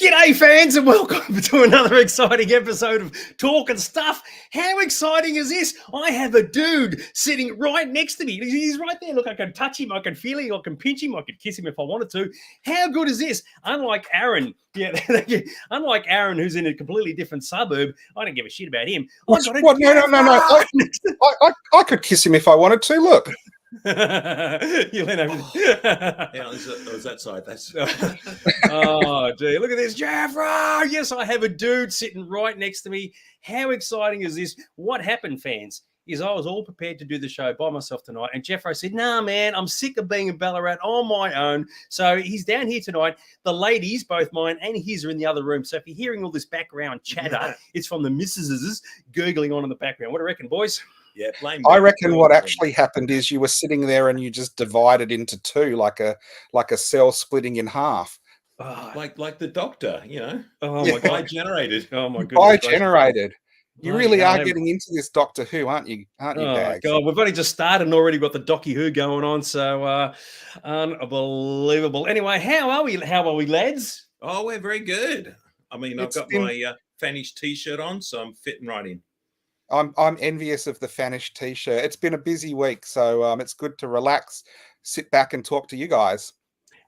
G'day fans and welcome to another exciting episode of Talk and Stuff. How exciting is this? I have a dude sitting right next to me. He's right there. Look, I can touch him, I can feel him, I can pinch him, I can kiss him if I wanted to. How good is this? Unlike Aaron, unlike Aaron, who's in a completely different suburb, I don't give a shit about him. No. I could kiss him if I wanted to. Look. You went over. Yeah, was that side? That's. Oh, gee, look at this, Geoffro. Yes, I have a dude sitting right next to me. How exciting is this? What happened, fans, is I was all prepared to do the show by myself tonight, and Geoffro said, "Nah, man, I'm sick of being in Ballarat on my own." So he's down here tonight. The ladies, both mine and his, are in the other room. So if you're hearing all this background chatter, it's from the missuses gurgling on in the background. What do you reckon, boys? Yeah, I reckon what actually happened is you were sitting there and you just divided into two, like a cell splitting in half. Oh, like the Doctor, you know. Oh my God, generated. Oh my goodness, generated. You really are getting into this Doctor Who, aren't you? Aren't you, Dags? God, we've only just started and already got the Docky Who going on, so unbelievable. Anyway, how are we, lads? Oh, we're very good. I mean, I've got my Fanish t-shirt on, so I'm fitting right in. I'm envious of the Fanish t-shirt. It's been a busy week, so it's good to relax, sit back and talk to you guys.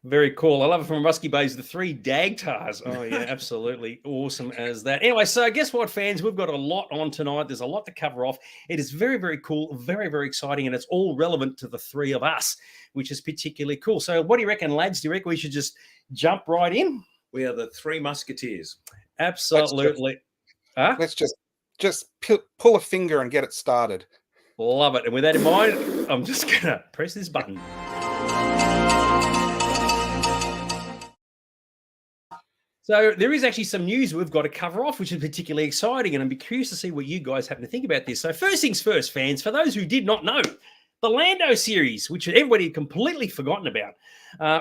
Very cool. I love it from Rusky Bay's The Three Dagtars. Oh, yeah, absolutely awesome as that. Anyway, so guess what, fans? We've got a lot on tonight. There's a lot to cover off. It is very, very cool, very, very exciting, and it's all relevant to the three of us, which is particularly cool. So what do you reckon, lads? Do you reckon we should just jump right in? We are the Three Musketeers. Absolutely. Let's just pull a finger and get it started. Love it. And with that in mind, I'm just going to press this button. So there is actually some news we've got to cover off, which is particularly exciting, and I'm curious to see what you guys happen to think about this. So first things first, fans, for those who did not know, the Lando series, which everybody had completely forgotten about,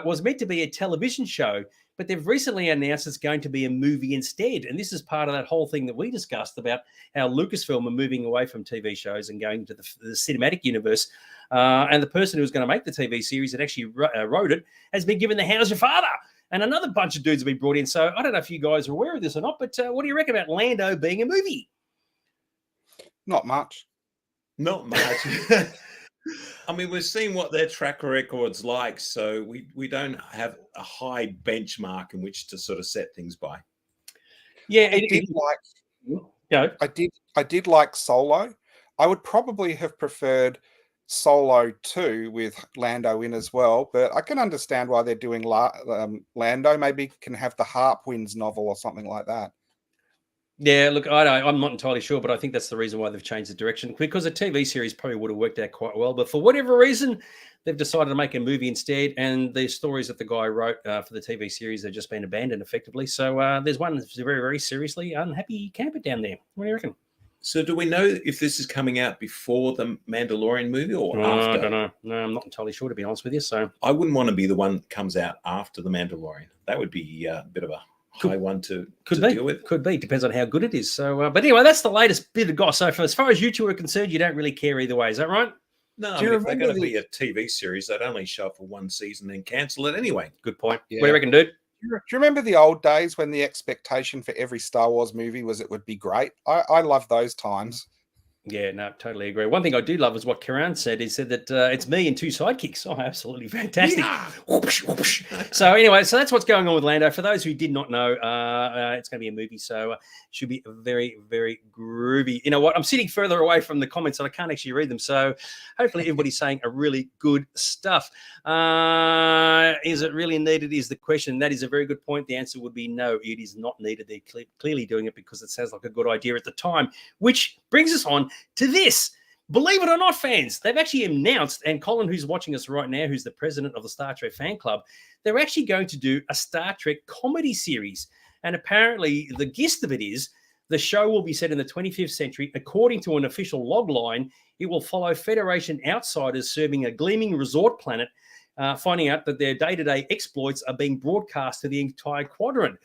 was meant to be a television show, but they've recently announced it's going to be a movie instead. And this is part of that whole thing that we discussed about how Lucasfilm are moving away from TV shows and going to the cinematic universe. And the person who was going to make the TV series that actually wrote it has been given the How's Your Father? And another bunch of dudes have been brought in. So I don't know if you guys are aware of this or not, but what do you reckon about Lando being a movie? Not much. Not much. I mean, we've seen what their track record's like, so we don't have a high benchmark in which to sort of set things by. Yeah, I did like Solo. I would probably have preferred Solo 2 with Lando in as well, but I can understand why they're doing Lando. Maybe can have the Harp Winds novel or something like that. Yeah, look, I'm not entirely sure, but I think that's the reason why they've changed the direction, because a TV series probably would have worked out quite well. But for whatever reason, they've decided to make a movie instead. And the stories that the guy wrote for the TV series have just been abandoned effectively. So there's one that's very, very seriously unhappy camper down there. What do you reckon? So do we know if this is coming out before the Mandalorian movie or after? I don't know. No, I'm not entirely sure, to be honest with you. So I wouldn't want to be the one that comes out after the Mandalorian. That would be a bit of a high one to deal with. Could be. Depends on how good it is. So, but anyway, that's the latest bit of gossip. So as far as you two are concerned, you don't really care either way. Is that right? No, I mean, if they're going to be a TV series, they'd only show up for one season and cancel it anyway. Good point. Yeah. What do you reckon, dude? Do you remember the old days when the expectation for every Star Wars movie was it would be great? I love those times. Yeah, no, totally agree. One thing I do love is what Karan said. He said that it's me and two sidekicks. Oh, absolutely fantastic. Yeah. Whoosh, whoosh. So anyway, so that's what's going on with Lando. For those who did not know, it's going to be a movie, so it should be very, very groovy. You know what? I'm sitting further away from the comments and I can't actually read them. So hopefully everybody's saying a really good stuff. Is it really needed is the question. That is a very good point. The answer would be no, it is not needed. They're clearly doing it because it sounds like a good idea at the time, which brings us on to this. Believe it or not, fans, they've actually announced, and Colin, who's watching us right now, who's the president of the Star Trek fan club, they're actually going to do a Star Trek comedy series. And apparently the gist of it is the show will be set in the 25th century. According to an official log line, it will follow Federation outsiders serving a gleaming resort planet, finding out that their day-to-day exploits are being broadcast to the entire quadrant.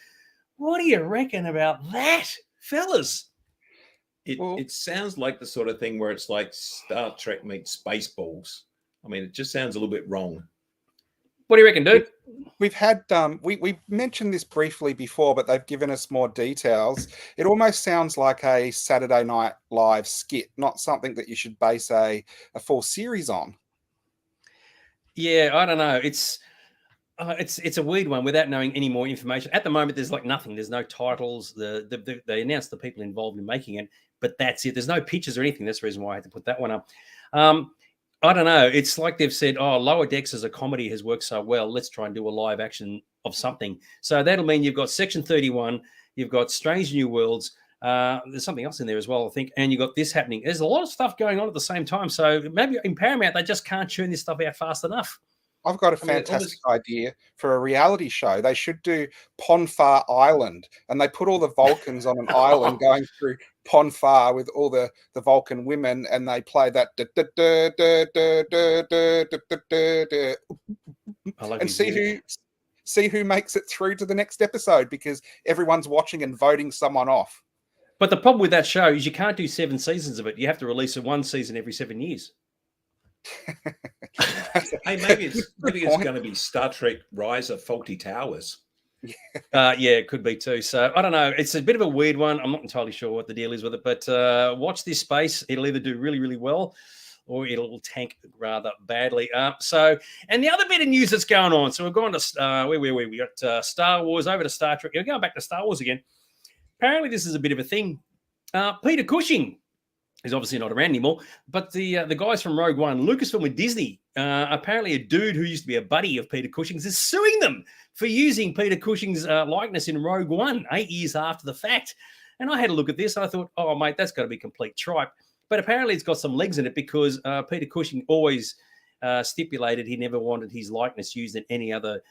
What do you reckon about that? fellas. It sounds like the sort of thing where it's like Star Trek meets Spaceballs. I mean, it just sounds a little bit wrong. What do you reckon, dude? We've had we mentioned this briefly before, but they've given us more details. It almost sounds like a Saturday Night Live skit, not something that you should base a full series on. Yeah, I don't know. It's a weird one without knowing any more information. At the moment, there's like nothing. There's no titles. They announced the people involved in making it, but that's it. There's no pictures or anything. That's the reason why I had to put that one up. I don't know. It's like they've said, oh, Lower Decks as a comedy has worked so well. Let's try and do a live action of something. So that'll mean you've got Section 31, you've got Strange New Worlds. There's something else in there as well, I think. And you've got this happening. There's a lot of stuff going on at the same time. So maybe in Paramount, they just can't churn this stuff out fast enough. I've got a fantastic idea for a reality show. They should do Ponfar Island, and they put all the Vulcans on an island going through Ponfar with all the Vulcan women, and they play that and see who makes it through to the next episode, because everyone's watching and voting someone off. But the problem with that show is you can't do 7 seasons of it. You have to release one season every 7 years. Hey, maybe it's going to be Star Trek Rise of Faulty Towers. Yeah, it could be too. So I don't know. It's a bit of a weird one. I'm not entirely sure what the deal is with it, but watch this space. It'll either do really, really well, or it'll tank rather badly. And the other bit of news that's going on. So we're going to we got Star Wars over to Star Trek. We're going back to Star Wars again. Apparently, this is a bit of a thing. Peter Cushing is obviously not around anymore, but the guys from Rogue One, Lucasfilm and Disney, apparently a dude who used to be a buddy of Peter Cushing's is suing them for using Peter Cushing's likeness in Rogue One 8 years after the fact. And I had a look at this and I thought, oh, mate, that's got to be complete tripe. But apparently it's got some legs in it, because Peter Cushing always stipulated he never wanted his likeness used in any other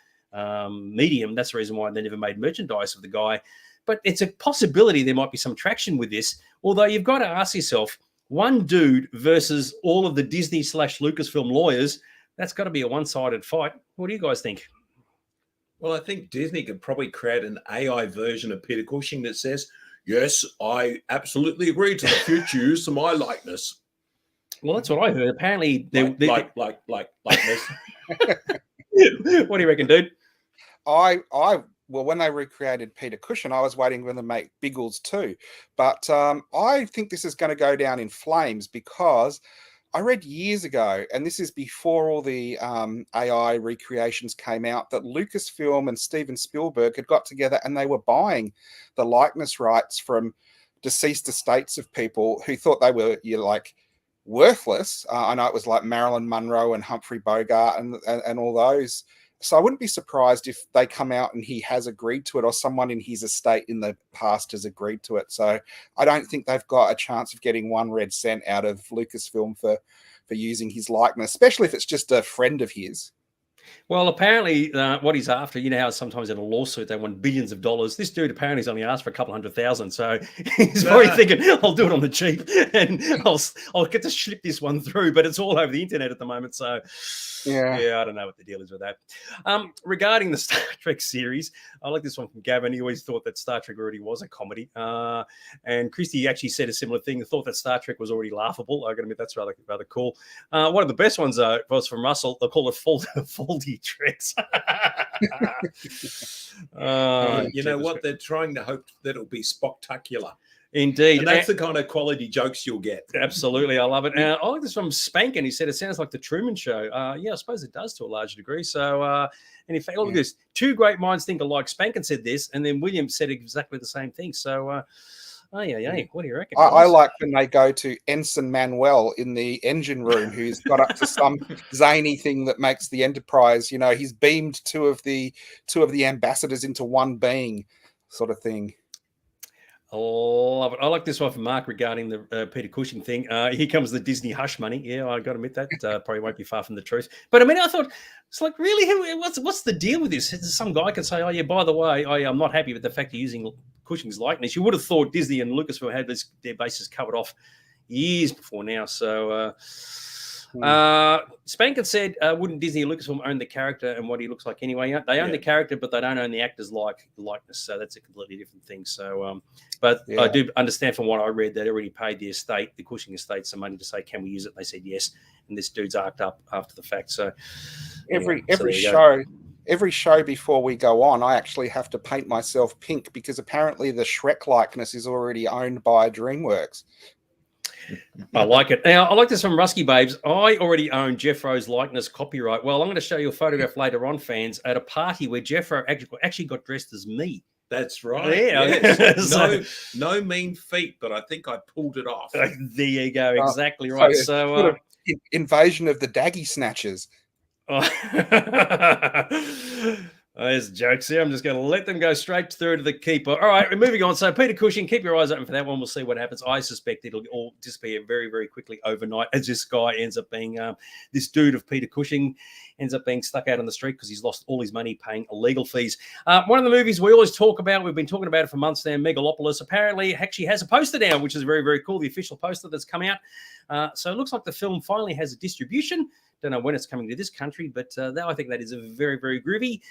medium. That's the reason why they never made merchandise of the guy. But it's a possibility there might be some traction with this. Although you've got to ask yourself, one dude versus all of the Disney / Lucasfilm lawyers, that's got to be a one-sided fight. What do you guys think? Well, I think Disney could probably create an AI version of Peter Cushing that says, yes, I absolutely agree to the future use of my likeness. Well, that's what I heard. Apparently, like this. What do you reckon, dude? Well, when they recreated Peter Cushing, I was waiting for them to make Biggles too. But I think this is going to go down in flames, because I read years ago, and this is before all the AI recreations came out, that Lucasfilm and Steven Spielberg had got together and they were buying the likeness rights from deceased estates of people who thought they were worthless. I know it was like Marilyn Monroe and Humphrey Bogart and all those. So I wouldn't be surprised if they come out and he has agreed to it, or someone in his estate in the past has agreed to it. So I don't think they've got a chance of getting 1 red cent out of Lucasfilm for using his likeness, especially if it's just a friend of his. Well, apparently what he's after, you know how sometimes in a lawsuit they want billions of dollars. This dude apparently has only asked for a couple $100,000. So he's probably thinking, I'll do it on the cheap and I'll get to slip this one through. But it's all over the internet at the moment. So yeah, I don't know what the deal is with that. Regarding the Star Trek series, I like this one from Gavin. He always thought that Star Trek already was a comedy. And Christy actually said a similar thing. Thought that Star Trek was already laughable. I got to admit, that's rather cool. One of the best ones was from Russell. They call it faulty tricks. You know what? They're trying to hope that it'll be spectacular. Indeed. And that's the kind of quality jokes you'll get. Absolutely. I love it. I like this from Spankin. He said it sounds like the Truman Show. Yeah, I suppose it does to a large degree. So, and in fact, look at this. 2 great minds think alike. Spankin said this, and then William said exactly the same thing. So, what do you reckon? I like when they go to Ensign Manuel in the engine room, who's got up to some zany thing that makes the Enterprise, he's beamed two of the ambassadors into one being, sort of thing. I love it. I like this one from Mark regarding the Peter Cushing thing. Here comes the Disney hush money. Yeah, I got to admit that probably won't be far from the truth. But I mean, I thought it's like, really, what's the deal with this? Some guy can say, oh yeah, by the way, I'm not happy with the fact you're using Cushing's likeness. You would have thought Disney and Lucasfilm had their bases covered off years before now. So Spankin said, wouldn't Disney and Lucasfilm own the character and what he looks like anyway? They own the character, but they don't own the actor's likeness. So that's a completely different thing. So, but I do understand from what I read that already paid the Cushing estate, some money to say, can we use it? And they said yes. And this dude's arced up after the fact. So every show before we go on, I actually have to paint myself pink because apparently the Shrek likeness is already owned by DreamWorks. I like it. Now, I like this from Rusky Babes. I already own Geoffro's likeness copyright. Well, I'm going to show you a photograph later on, fans, at a party where Geoffro actually got dressed as me. That's right. Yeah. Yes. No mean feat, but I think I pulled it off. There you go. Exactly right. So, invasion of the Daggy Snatchers. There's jokes here. I'm just going to let them go straight through to the keeper. All right, we're moving on. So Peter Cushing, keep your eyes open for that one. We'll see what happens. I suspect it'll all disappear very, very quickly overnight as this guy ends up being, this dude of Peter Cushing ends up being stuck out on the street because he's lost all his money paying illegal fees. One of the movies we always talk about, we've been talking about it for months now, Megalopolis, apparently actually has a poster now, which is very, very cool, the official poster that's come out. So it looks like the film finally has a distribution. Don't know when it's coming to this country, but I think that is a very, very groovy.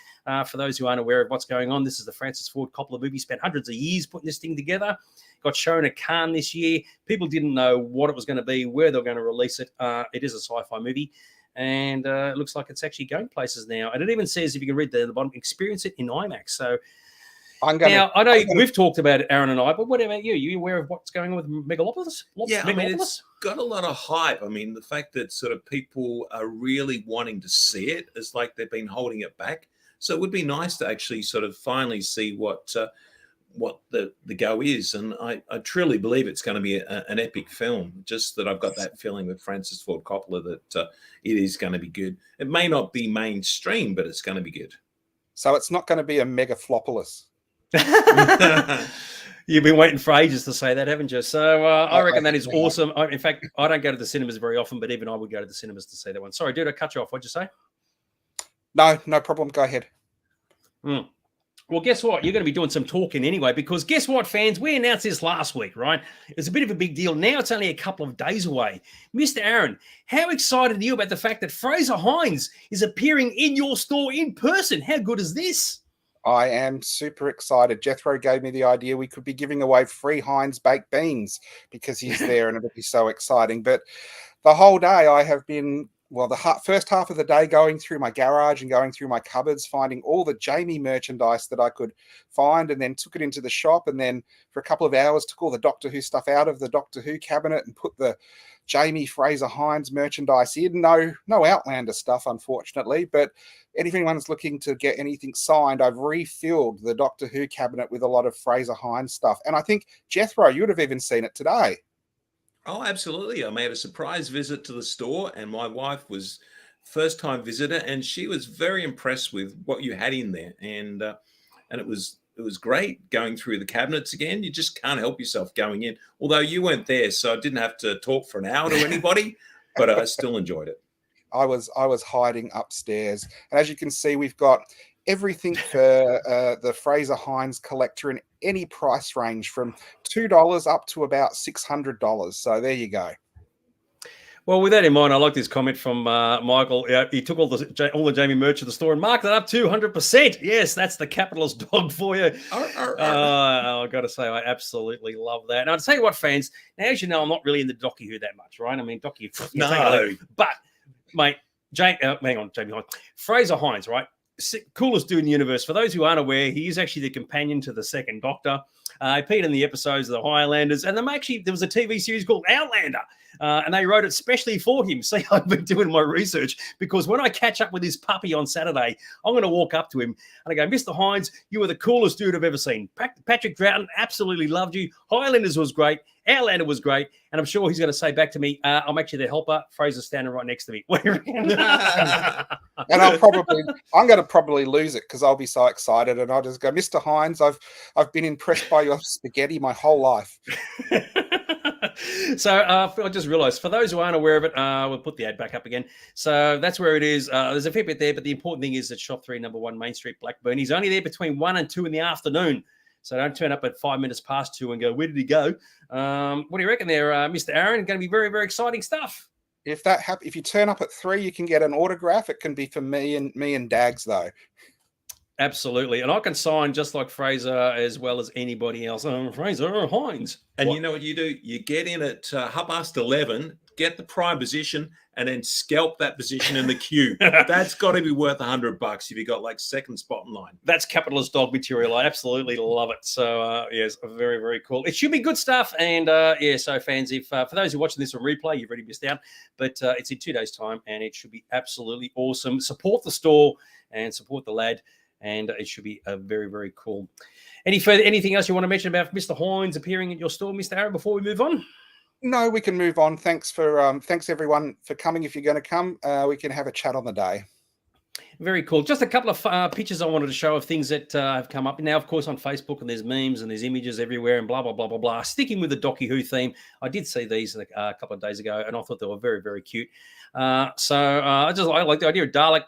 For those who aren't aware of what's going on, this is the Francis Ford Coppola movie. Spent hundreds of years putting this thing together. Got shown at Cannes this year. People didn't know what it was going to be, where they were going to release it. It is a sci-fi movie, and it looks like it's actually going places now. And it even says, if you can read the bottom, experience it in IMAX. So I know we've talked about it, Aaron and I, but what about you? Are you aware of what's going on with Megalopolis? Yeah, I mean, it's got a lot of hype. I mean, the fact that sort of people are really wanting to see it is like they've been holding it back. So it would be nice to actually sort of finally see what the go is. And I truly believe it's going to be an epic film, just that I've got that feeling with Francis Ford Coppola that it is going to be good. It may not be mainstream, but it's going to be good. So it's not going to be a megaflopolis. You've been waiting for ages to say that, haven't you? So I reckon that is awesome. In fact, I don't go to the cinemas very often, but even I would go to the cinemas to see that one. Sorry, dude, I cut you off. What'd you say? No problem. Go ahead. Well, guess what? You're going to be doing some talking anyway, because guess what, fans? We announced this last week, right? It's a bit of a big deal. Now it's only a couple of days away. Mr. Aaron, how excited are you about the fact that Fraser Hines is appearing in your store in person? How good is this? I am super excited. Jethro gave me the idea we could be giving away free Heinz baked beans because he's there and it'll be so exciting. But the whole day I have been, the first half of the day going through my garage and going through my cupboards, finding all the Jamie merchandise that I could find, and then took it into the shop, and then for a couple of hours took all the Doctor Who stuff out of the Doctor Who cabinet and put the Jamie Fraser Hines merchandise in. No Outlander stuff, unfortunately, but if anyone's looking to get anything signed, I've refilled the Doctor Who cabinet with a lot of Fraser Hines stuff. And I think, Jethro, you would have even seen it today. Oh, absolutely. I made a surprise visit to the store, and my wife was first-time visitor, and she was very impressed with what you had in there. And it was great going through the cabinets again. You just can't help yourself going in. Although you weren't there, so I didn't have to talk for an hour to anybody, but I still enjoyed it. I was hiding upstairs, and as you can see, we've got everything for the Fraser Hines collector in any price range from $2 up to about $600. So there you go. Well, with that in mind, I like this comment from Michael. He took all the Jamie merch at the store and marked it up 200%. Yes, that's the capitalist dog for you. I've got to say, I absolutely love that. And I'll tell you what, fans, now, as you know, I'm not really into Doctor Who that much, right? I mean, Doctor Who, no. But, mate, Jamie Hines. Fraser Hines, right? Coolest dude in the universe. For those who aren't aware, he is actually the companion to the second Doctor. He appeared in the episodes of the Highlanders, and there was a TV series called Outlander, and they wrote it specially for him. See, I've been doing my research, because when I catch up with this puppy on Saturday, I'm going to walk up to him and I go, Mr. Hines, you were the coolest dude I've ever seen. Patrick Troughton absolutely loved you. Highlanders was great. Outlander was great. And I'm sure he's going to say back to me, I'm actually the helper. Fraser's standing right next to me. And I'm going to probably lose it because I'll be so excited, and I'll just go, Mr. Hines, I've been impressed by your spaghetti my whole life. So I just realized, for those who aren't aware of it, we'll put the ad back up again. So that's where it is. There's a fair bit there, but the important thing is that Shop 3, number 1, Main Street, Blackburn. He's only there between 1 and 2 in the afternoon. So don't turn up at 5 minutes past 2 and go, where did he go? What do you reckon there, Mr. Aaron? Going to be very, very exciting stuff. If you turn up at 3, you can get an autograph. It can be for me and Dags though. Absolutely. And I can sign just like Fraser as well as anybody else. Fraser Hines. And you know what you do? You get in at 11:30, get the prime position, and then scalp that position in the queue. That's got to be worth $100 if you got like second spot in line. That's capitalist dog material. I absolutely love it. So, yes, very, very cool. It should be good stuff. And, so fans, if for those who are watching this on replay, you've already missed out. But it's in 2 days' time, and it should be absolutely awesome. Support the store and support the lad. And it should be very, very cool. Anything else you want to mention about Mr. Hines appearing at your store, Mr. Aaron, before we move on? No, we can move on. Thanks everyone for coming. If you're going to come, we can have a chat on the day. Very cool. Just a couple of pictures I wanted to show of things that have come up now, of course, on Facebook, and there's memes and there's images everywhere and blah, blah, blah, blah, blah. Sticking with the Docky Who theme, I did see these a couple of days ago, and I thought they were very, very cute. I like the idea of Dalek,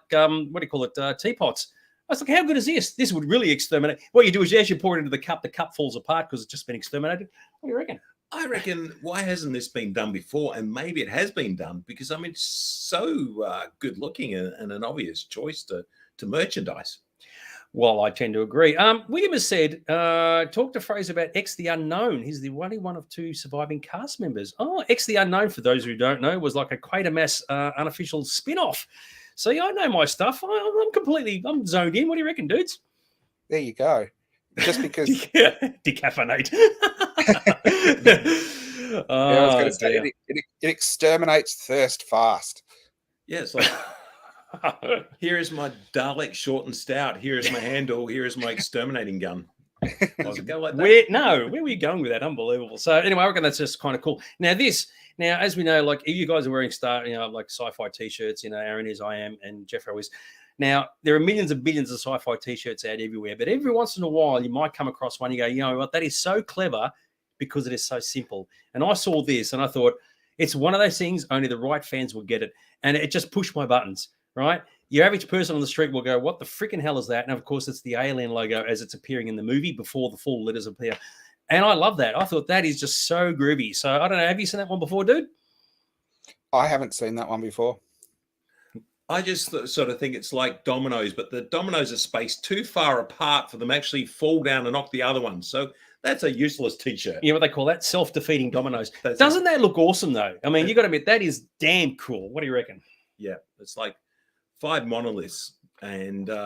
teapots. I was like, how good is this? This would really exterminate. What you do is as you pour it into the cup falls apart because it's just been exterminated. What do you reckon? I reckon, why hasn't this been done before? And maybe it has been done because, I mean, it's so good looking and an obvious choice to merchandise. Well, I tend to agree. William has said, talk to Fraser about X the Unknown. He's the only one of 2 surviving cast members. Oh, X the Unknown, for those who don't know, was like a Quatermass unofficial spin-off. So yeah, I know my stuff. I'm zoned in. What do you reckon, dudes? There you go. Just because decaffeinate. I was going to say it exterminates thirst fast. Yeah, it's like here is my Dalek short and stout. Here is my handle. Here is my exterminating gun. Does it go like that? Where were you going with that? Unbelievable. So anyway, I reckon that's just kind of cool. Now, as we know, like if you guys are wearing like sci-fi t-shirts, Aaron is, I am, and Geoffro is. Now, there are millions and billions of sci-fi t-shirts out everywhere, but every once in a while you might come across one, you go, you know what, that is so clever because it is so simple. And I saw this and I thought, it's one of those things, only the right fans will get it. And it just pushed my buttons, right? Your average person on the street will go, what the freaking hell is that? And of course, it's the alien logo as it's appearing in the movie before the full letters appear. And I love that. I thought that is just so groovy. So I don't know. Have you seen that one before, dude? I haven't seen that one before. I just sort of think it's like dominoes, but the dominoes are spaced too far apart for them to actually fall down and knock the other one. So that's a useless t-shirt. You know what they call that? Self-defeating dominoes. Doesn't that look awesome, though? I mean, you got to admit, that is damn cool. What do you reckon? Yeah, it's like 5 monoliths. And no,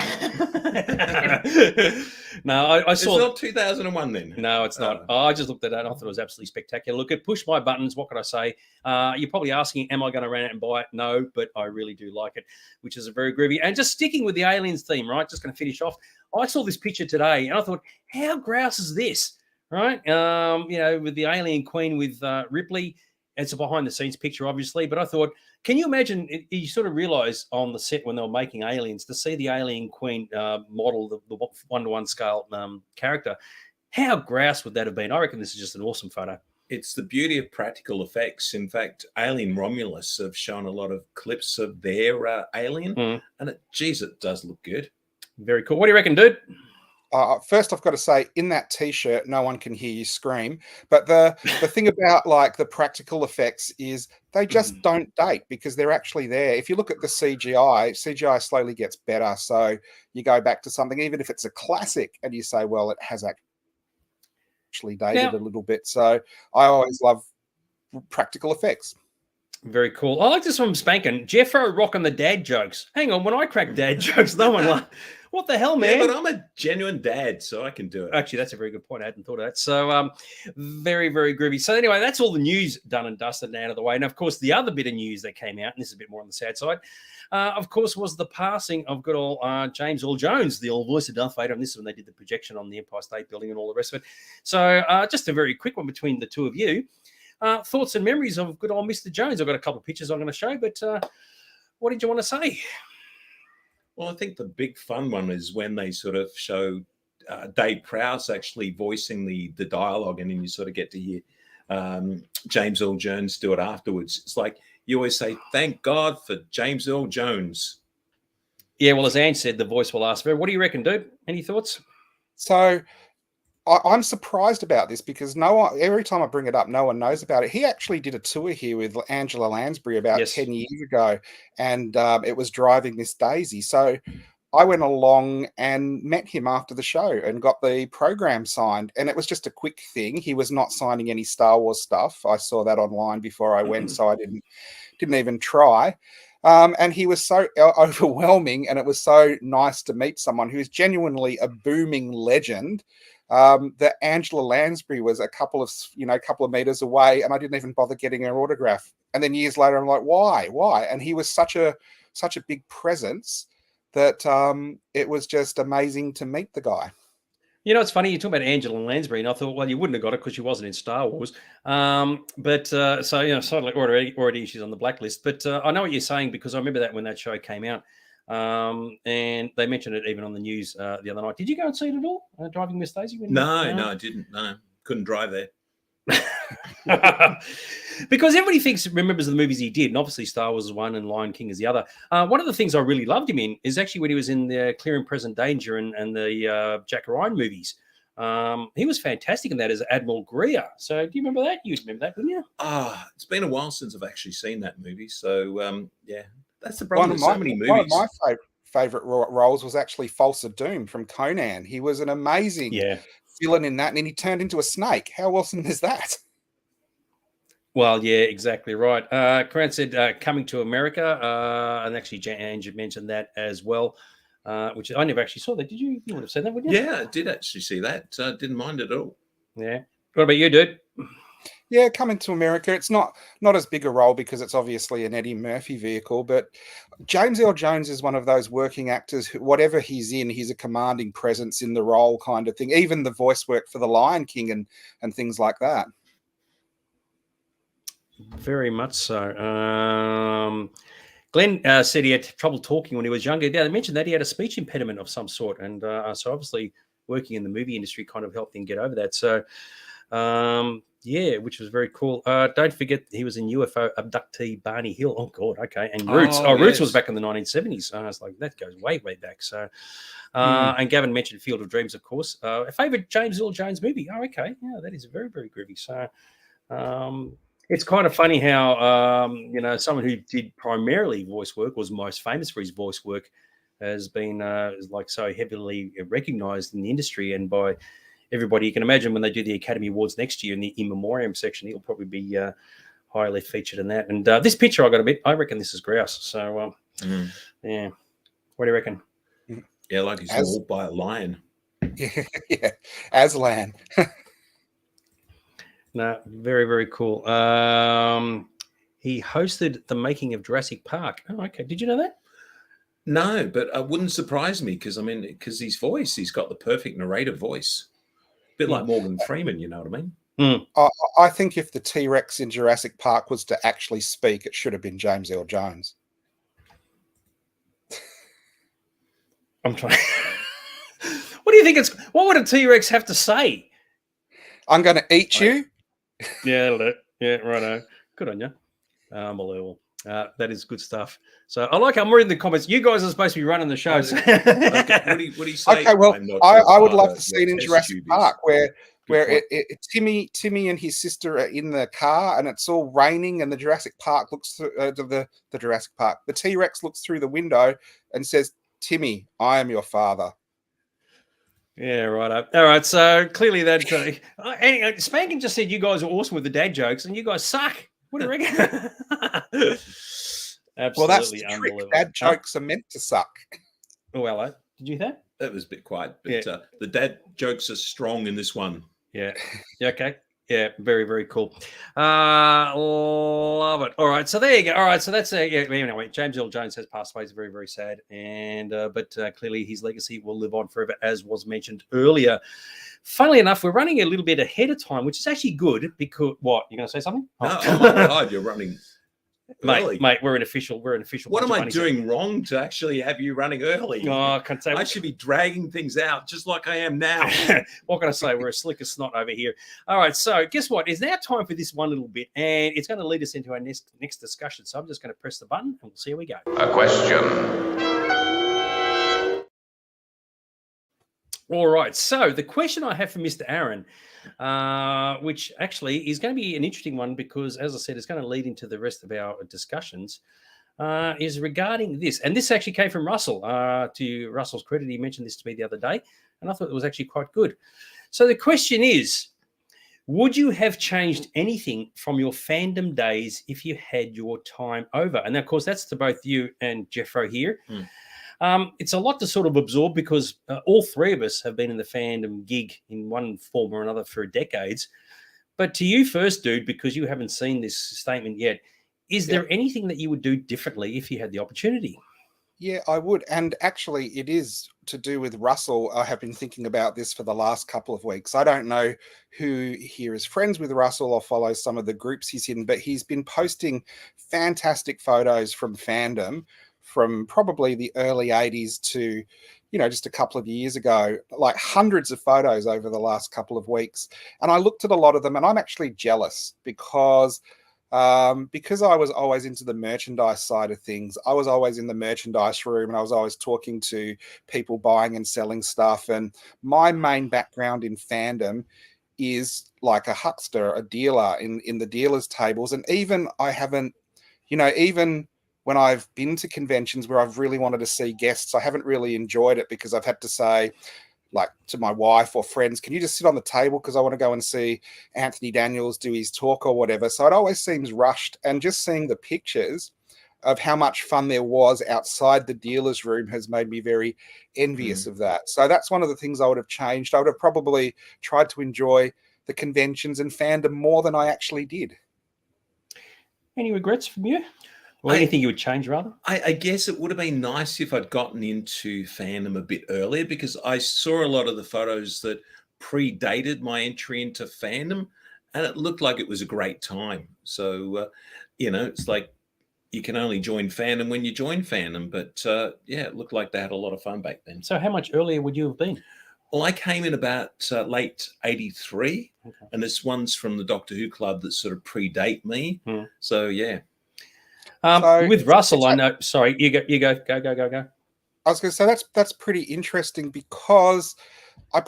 I saw. It's not 2001 then. No, it's not. I just looked at that and I thought it was absolutely spectacular. Look, it pushed my buttons. What can I say? You're probably asking, am I going to run out and buy it? No, but I really do like it, which is a very groovy. And just sticking with the aliens theme, right? Just going to finish off. I saw this picture today and I thought, how grouse is this? Right? With the alien queen with Ripley. It's a behind the scenes picture, obviously, but I thought, can you imagine, you sort of realize on the set when they were making Aliens, to see the alien queen model, the 1-to-1 scale character, how grouse would that have been? I reckon this is just an awesome photo. It's the beauty of practical effects. In fact, Alien Romulus have shown a lot of clips of their alien, and it does look good. Very cool. What do you reckon, dude? First, I've got to say, in that T-shirt, no one can hear you scream. But the thing about like the practical effects is they just don't date because they're actually there. If you look at the CGI slowly gets better. So you go back to something, even if it's a classic, and you say, well, it has actually dated a little bit. So I always love practical effects. Very cool. I like this from Spankin. Geoffro rocking the dad jokes. Hang on, when I crack dad jokes, no one like. What the hell, man? Yeah, but I'm a genuine dad, so I can do it. Actually, that's a very good point. I hadn't thought of that. So, very, very groovy. So, anyway, that's all the news done and dusted and out of the way. And, of course, the other bit of news that came out, and this is a bit more on the sad side, of course, was the passing of good old James Earl Jones, the old voice of Darth Vader. And this is when they did the projection on the Empire State Building and all the rest of it. So, just a very quick one between the two of you. Thoughts and memories of good old Mr. Jones. I've got a couple of pictures I'm going to show, but what did you want to say? Well, I think the big fun one is when they sort of show Dave Prowse actually voicing the dialogue, and then you sort of get to hear James Earl Jones do it afterwards. It's like you always say, thank God for James Earl Jones. Yeah, well, as Anne said, the voice will ask. What do you reckon, dude? Any thoughts? So I'm surprised about this because no one, every time I bring it up, no one knows about it. He actually did a tour here with Angela Lansbury about Yes. 10 years ago, and it was Driving Miss Daisy. So I went along and met him after the show and got the program signed. And it was just a quick thing. He was not signing any Star Wars stuff. I saw that online before I went, so I didn't even try. And he was so overwhelming, and it was so nice to meet someone who is genuinely a booming legend. That Angela Lansbury was a couple of meters away, and I didn't even bother getting her autograph. And then years later, I'm like, why? And he was such a big presence that it was just amazing to meet the guy. You know, it's funny, you talk about Angela Lansbury, and I thought, well, you wouldn't have got it because she wasn't in Star Wars. So, you know, suddenly already she's on the blacklist. But I know what you're saying, because I remember that when that show came out. And they mentioned it even on the news the other night. Did you go and see it at all, Driving Miss Daisy? No, I didn't. No, couldn't drive there. Because everybody remembers the movies he did, and obviously Star Wars is one and Lion King is the other. One of the things I really loved him in is actually when he was in the Clear and Present Danger and the Jack Ryan movies. He was fantastic in that as Admiral Greer. So do you remember that? You remember that, didn't you? It's been a while since I've actually seen that movie. So yeah, that's the problem. One Movies. of my favorite roles was actually False of Doom from Conan. He was an amazing villain in that, and then he turned into a snake. How awesome is that? Well, yeah, exactly right. Karan said Coming to America, and actually Angie mentioned that as well, which I never actually saw that. Did you? You would have seen that, wouldn't you? Yeah, I did actually see that. Didn't mind it at all. Yeah. What about you, dude? Yeah, Coming to America. It's not as big a role because it's obviously an Eddie Murphy vehicle, but James Earl Jones is one of those working actors who, whatever he's in, he's a commanding presence in the role kind of thing. Even the voice work for The Lion King and things like that. Very much so. Glenn said he had trouble talking when he was younger. Yeah, they mentioned that he had a speech impediment of some sort, and so obviously working in the movie industry kind of helped him get over that. So, yeah, which was very cool. Don't forget he was in UFO abductee Barney Hill. Oh God, okay, and Roots. Roots was back in the 1970s. I was like, that goes way back. So, and Gavin mentioned Field of Dreams, of course. A favorite James Earl Jones movie. Oh, okay, yeah, that is very groovy. So. It's kind of funny how, you know, someone who did primarily voice work, was most famous for his voice work, has been like so heavily recognized in the industry and by everybody. You can imagine when they do the Academy Awards next year in the In Memoriam section, he'll probably be highly featured in that. And this picture, I reckon this is grouse. So, yeah. What do you reckon? Yeah, like he's mauled by a lion. Yeah, Aslan. No, very cool. He hosted the making of Jurassic Park. Oh, okay. Did you know that? No, but it wouldn't surprise me because his voice, he's got the perfect narrator voice. A bit like Morgan Freeman, you know what I mean? I think if the T-Rex in Jurassic Park was to actually speak, it should have been James Earl Jones. I'm trying. What do you think what would a T-Rex have to say? I'm going to eat you. Yeah, that'll do. Yeah, righto. Good on you. Unbelievable. That is good stuff. So I like how I'm reading the comments. You guys are supposed to be running the show. So. Okay, what do you say? Okay, well, I would love to see it in Jurassic Park where Timmy and his sister are in the car and it's all raining and the Jurassic Park looks through the Jurassic Park. The T-Rex looks through the window and says, "Timmy, I am your father." Yeah, right up. All right, so clearly that anyway, Spankin just said you guys are awesome with the dad jokes and you guys suck. What do you reckon? Absolutely, well, that's the trick. Dad jokes are meant to suck. Oh, hello. Did you hear that? That was a bit quiet, but the dad jokes are strong in this one. Yeah. Okay. Yeah, very cool. Love it. All right, so there you go. All right, so that's anyway. James Earl Jones has passed away. It's very sad, and but clearly his legacy will live on forever, as was mentioned earlier. Funnily enough, we're running a little bit ahead of time, which is actually good because what you're going to say something? No, oh my God, you're running. Mate, we're an official. What am I doing wrong to actually have you running early? Oh, I can't say. I should be dragging things out just like I am now. What can I say? We're a slick as snot over here. All right, so guess what? It's now time for this one little bit, and it's going to lead us into our next discussion. So I'm just going to press the button, and we'll see how we go. A question. All right. So the question I have for Mr. Aaron, which actually is going to be an interesting one because, as I said, it's going to lead into the rest of our discussions, is regarding this. And this actually came from Russell. To Russell's credit, he mentioned this to me the other day, and I thought it was actually quite good. So the question is, would you have changed anything from your fandom days if you had your time over? And of course, that's to both you and Geoffro here. It's a lot to sort of absorb because all three of us have been in the fandom gig in one form or another for decades. But to you first, dude, because you haven't seen this statement yet, is there anything that you would do differently if you had the opportunity? Yeah, I would. And actually, it is to do with Russell. I have been thinking about this for the last couple of weeks. I don't know who here is friends with Russell or follows some of the groups he's in, but he's been posting fantastic photos from fandom from probably the early 80s to, just a couple of years ago, like hundreds of photos over the last couple of weeks. And I looked at a lot of them and I'm actually jealous because I was always into the merchandise side of things. I was always in the merchandise room and I was always talking to people buying and selling stuff. And my main background in fandom is like a huckster, a dealer in the dealers' tables. And even I haven't, even when I've been to conventions where I've really wanted to see guests, I haven't really enjoyed it because I've had to say, like to my wife or friends, can you just sit on the table because I want to go and see Anthony Daniels do his talk or whatever. So it always seems rushed. And just seeing the pictures of how much fun there was outside the dealer's room has made me very envious of that. So that's one of the things I would have changed. I would have probably tried to enjoy the conventions and fandom more than I actually did. Any regrets from you? Or anything you would change, rather? I guess it would have been nice if I'd gotten into fandom a bit earlier because I saw a lot of the photos that predated my entry into fandom and it looked like it was a great time. So, it's like you can only join fandom when you join fandom. But, it looked like they had a lot of fun back then. So how much earlier would you have been? Well, I came in about late 83, and this one's from the Doctor Who club that sort of predate me. So, yeah. With Russell, I know. Sorry, you go. Go. I was going to say that's pretty interesting because I'm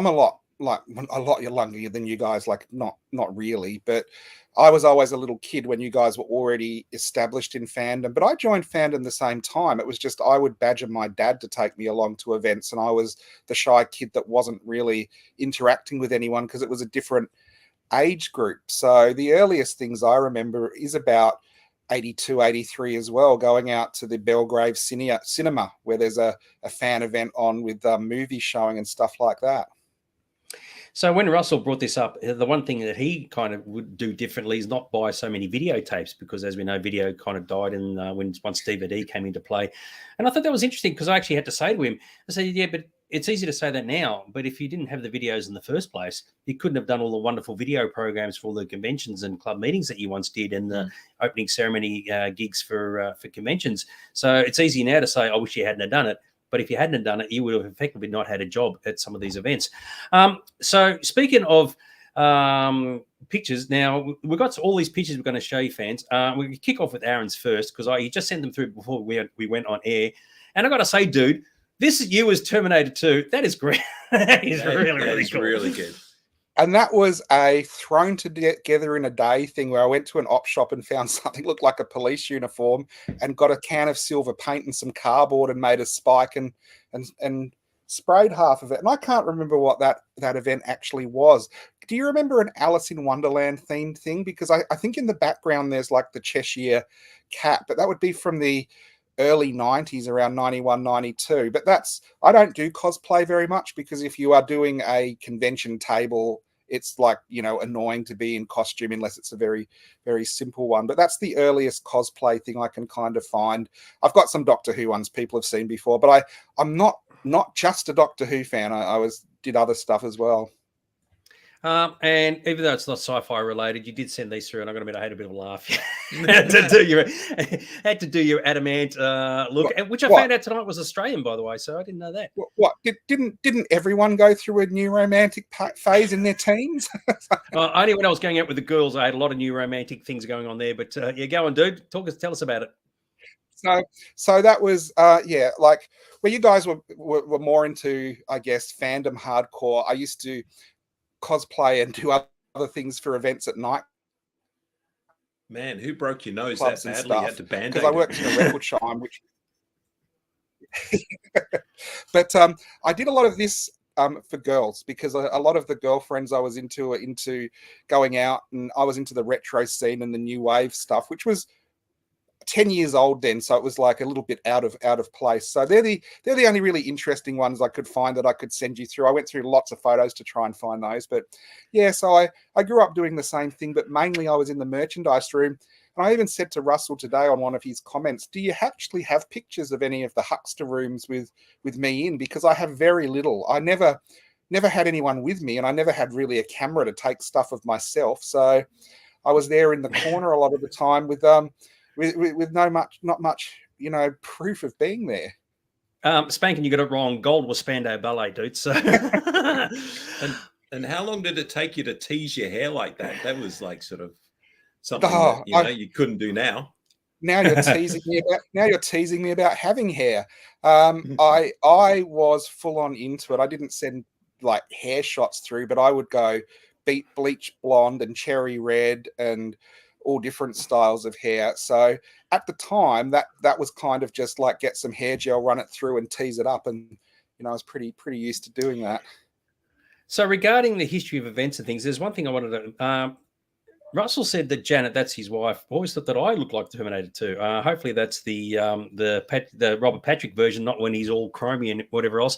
a lot younger than you guys. Like not really, but I was always a little kid when you guys were already established in fandom. But I joined fandom the same time. It was just I would badger my dad to take me along to events, and I was the shy kid that wasn't really interacting with anyone because it was a different age group. So the earliest things I remember is about 82, 83 as well, going out to the Belgrave cinema where there's a fan event on with movies showing and stuff like that. So when Russell brought this up, the one thing that he kind of would do differently is not buy so many videotapes because, as we know, video kind of died once DVD came into play. And I thought that was interesting because I actually had to say to him, I said, yeah, but it's easy to say that now, but if you didn't have the videos in the first place, you couldn't have done all the wonderful video programs for all the conventions and club meetings that you once did and the opening ceremony gigs for conventions. So it's easy now to say, I wish you hadn't have done it. But if you hadn't have done it, you would have effectively not had a job at some of these events. So speaking of pictures, now we've got all these pictures we're going to show you, fans. We can kick off with Aaron's first because he just sent them through before we went on air. And I got to say, dude, this is you as Terminator 2. That is great. That is really cool. Really good. And that was a thrown together in a day thing where I went to an op shop and found something looked like a police uniform and got a can of silver paint and some cardboard and made a spike and sprayed half of it. And I can't remember what that event actually was. Do you remember an Alice in Wonderland themed thing? Because I think in the background there's like the Cheshire Cat, but that would be from the early 90s, around 91, 92. But I don't do cosplay very much because if you are doing a convention table, it's like, annoying to be in costume unless it's a very, very simple one. But that's the earliest cosplay thing I can kind of find. I've got some Doctor Who ones people have seen before, but I'm not just a Doctor Who fan. I did other stuff as well. And even though it's not sci-fi related, you did send these through, and I'm going to admit I had a bit of a laugh. had to do your adamant look, which I found out tonight was Australian, by the way. So I didn't know that. What didn't everyone go through a new romantic phase in their teens? Only when I was going out with the girls, I had a lot of new romantic things going on there. But go on, dude, tell us about it. So that was yeah, like where you guys were more into, I guess, fandom hardcore. I used to cosplay and do other things for events at night Man, who broke your nose clubs that and badly? You stuff had to because band-aid I it. worked in a record shop, which but I did a lot of this for girls because a lot of the girlfriends I was into were into going out, and I was into the retro scene and the new wave stuff, which was 10 years old then, so it was like a little bit out of place. So they're the only really interesting ones I could find that I could send you through. I went through lots of photos to try and find those, but yeah, so I grew up doing the same thing, but mainly I was in the merchandise room. And I even said to Russell today on one of his comments, do you actually have pictures of any of the huckster rooms with me in? Because I have very little. I never had anyone with me, and I never had really a camera to take stuff of myself. So I was there in the corner a lot of the time with not much, proof of being there. Spankin', you got it wrong. Gold was Spandau Ballet, dude. So, and how long did it take you to tease your hair like that? That was like sort of something that you couldn't do now. Now you're teasing me about having hair. I was full on into it. I didn't send like hair shots through, but I would go bleach blonde and cherry red and all different styles of hair. So at the time, that was kind of just like get some hair gel, run it through, and tease it up, and I was pretty used to doing that. So regarding the history of events and things, there's one thing I wanted to. Russell said that Janet, that's his wife, always thought that I look like Terminator 2. Hopefully that's the Robert Patrick version, not when he's all chromey and whatever else.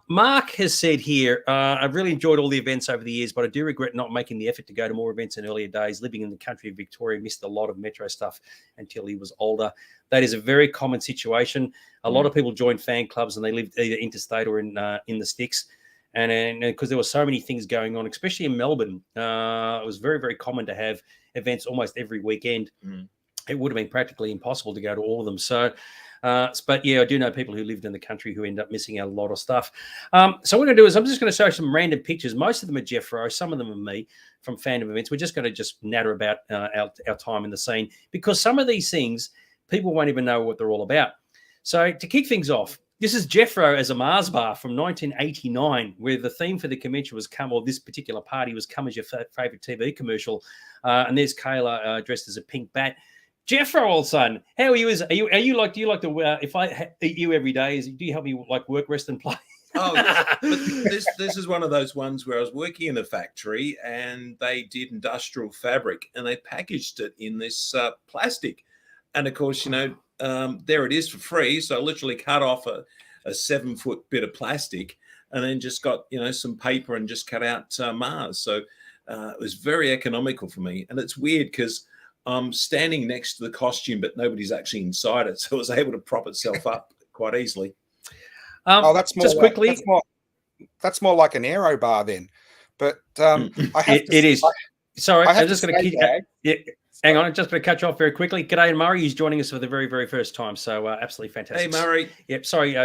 Mark has said here, I've really enjoyed all the events over the years, but I do regret not making the effort to go to more events in earlier days. Living in the country of Victoria, missed a lot of metro stuff until he was older. That is a very common situation. A lot of people join fan clubs and they live either interstate or in the sticks. And because there were so many things going on, especially in Melbourne, it was very, very common to have events almost every weekend. It would have been practically impossible to go to all of them. So, but yeah, I do know people who lived in the country who end up missing out a lot of stuff. So what I'm going to do is I'm just going to show some random pictures. Most of them are Geoffro, some of them are me from fandom events. We're just going to natter about our time in the scene, because some of these things people won't even know what they're all about. So to kick things off, this is Geoffro as a Mars bar from 1989, where the theme for the convention was come, or this particular party was come as your favorite TV commercial. And there's Kayla dressed as a pink bat. Geoffro, old son, how are you? Do you like to, if I eat you every day, do you help me like work, rest and play? Oh, but this is one of those ones where I was working in a factory and they did industrial fabric and they packaged it in this plastic. And of course, there it is for free. So I literally cut off a 7-foot bit of plastic and then just got, some paper and just cut out Mars. So it was very economical for me. And it's weird because I'm standing next to the costume, but nobody's actually inside it. So it was able to prop itself up quite easily. That's more just quickly. That's more like an aero bar then. But I'm just going to keep. Hang on, I'm just going to cut you off very quickly. G'day, Murray. He's joining us for the very, very first time. So absolutely fantastic. Hey, Murray. Yep. Sorry,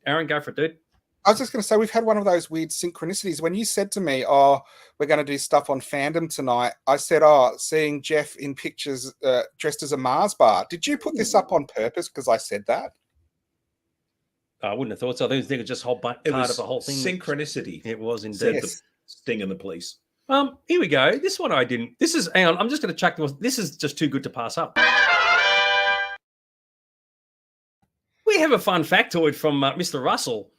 Aaron, go for it, dude. I was just going to say, we've had one of those weird synchronicities. When you said to me, oh, we're going to do stuff on fandom tonight, I said, seeing Jeff in pictures dressed as a Mars bar. Did you put this up on purpose because I said that? I wouldn't have thought so. I think it was just part of the whole thing. Synchronicity. It was indeed. Yes. The Sting and the Police. Here we go. This one I didn't. Hang on. I'm just going to chuck this. This is just too good to pass up. We have a fun factoid from Mr. Russell.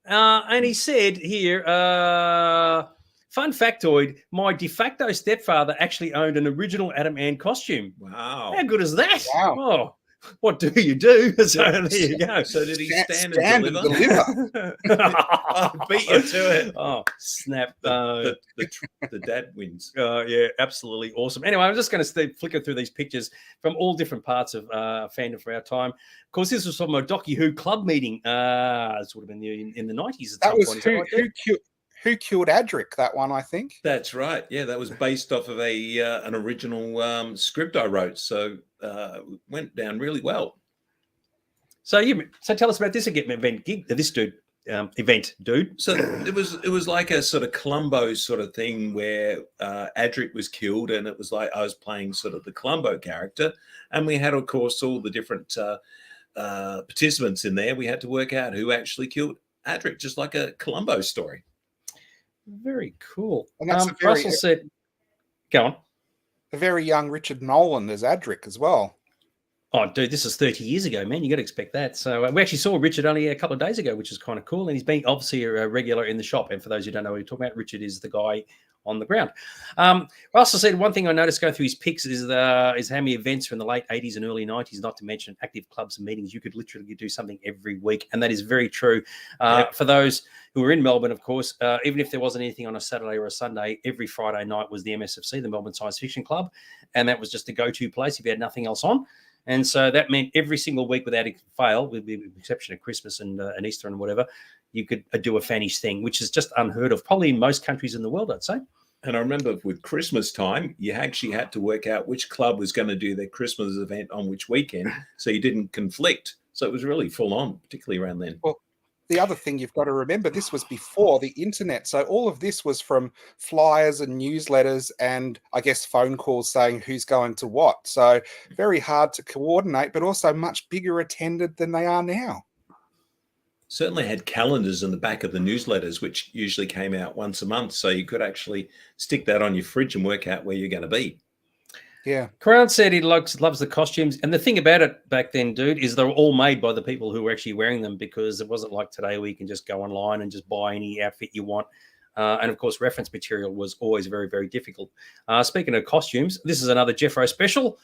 And he said here, fun factoid, my de facto stepfather actually owned an original Adam Ant costume. Wow. How good is that? Wow. Oh, what do you do? So there you go. So did he stand and deliver? Oh, beat you to it. Oh, snap. The dad wins. Yeah, absolutely awesome. Anyway, I'm just going to flicker through these pictures from all different parts of fandom for our time. Of course, this was from a Docky Who club meeting. This would have been in the 90s. That was Who Killed Adric, that one, I think. That's right. Yeah, that was based off of an original script I wrote. So it went down really well. So tell us about this event gig. This dude. event, dude? So it was like a sort of Columbo sort of thing where Adric was killed, and it was like I was playing sort of the Columbo character, and we had, of course, all the different participants in there. We had to work out who actually killed Adric, just like a Columbo story. Very cool. And that's Russell said, go on. A very young Richard Nolan as Adric as well. Oh, dude, this is 30 years ago, man. You got to expect that. So we actually saw Richard only a couple of days ago, which is kind of cool. And he's been obviously a regular in the shop. And for those who don't know what you're talking about, Richard is the guy on the ground. Russell said one thing I noticed going through his picks is how many events from the late 80s and early 90s, not to mention active clubs and meetings. You could literally do something every week. And that is very true. For those who were in Melbourne, of course, even if there wasn't anything on a Saturday or a Sunday, every Friday night was the MSFC, the Melbourne Science Fiction Club. And that was just a go-to place if you had nothing else on. And so that meant every single week without fail, with the exception of Christmas and Easter and whatever, you could do a Fannish thing, which is just unheard of, probably in most countries in the world, I'd say. And I remember with Christmas time, you actually had to work out which club was going to do their Christmas event on which weekend, so you didn't conflict. So it was really full on, particularly around then. Well, the other thing you've got to remember, this was before the internet. So all of this was from flyers and newsletters and I guess phone calls saying who's going to what. So very hard to coordinate, but also much bigger attended than they are now. Certainly had calendars in the back of the newsletters, which usually came out once a month. So you could actually stick that on your fridge and work out where you're going to be. Yeah. Crown said he loves the costumes. And the thing about it back then, dude, is they're all made by the people who were actually wearing them, because it wasn't like today where you can just go online and just buy any outfit you want. And of course, reference material was always very, very difficult. Speaking of costumes, this is another Geoffro special.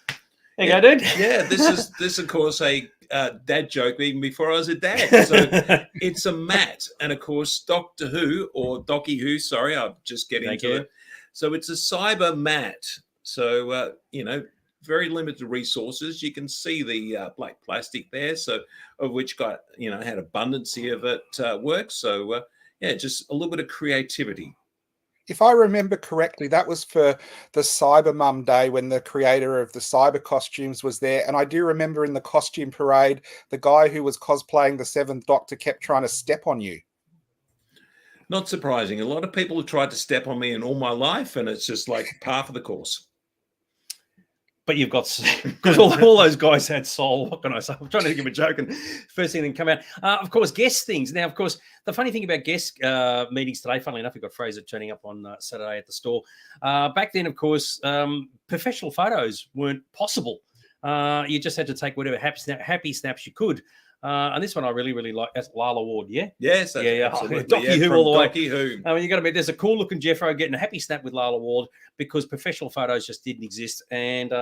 There you go, dude. Yeah, this of course a dad joke even before I was a dad. So it's a mat, and of course Doctor Who or Docky Who. Sorry, I'm just getting into it. So it's a cyber mat. So very limited resources. You can see the black plastic there, so of which got had abundance of it works. So just a little bit of creativity. If I remember correctly, that was for the Cyber Mum Day when the creator of the cyber costumes was there. And I do remember in the costume parade, the guy who was cosplaying the Seventh Doctor kept trying to step on you. Not surprising. A lot of people have tried to step on me in all my life, and it's just like par for the course. But you've got, because all those guys had soul. What can I say? I'm trying to think of a joke, and first thing that come out. Of course, guest things. Now, of course, the funny thing about guest meetings today, funnily enough, we've got Fraser turning up on Saturday at the store. Back then, of course, professional photos weren't possible. You just had to take whatever happy snaps you could. And this one I really, really like. That's Lala Ward, yeah? Yes, absolutely. Docky Who all the way. Docky Who. I mean, you got to admit, there's a cool looking Geoffro getting a happy snap with Lala Ward because professional photos just didn't exist. And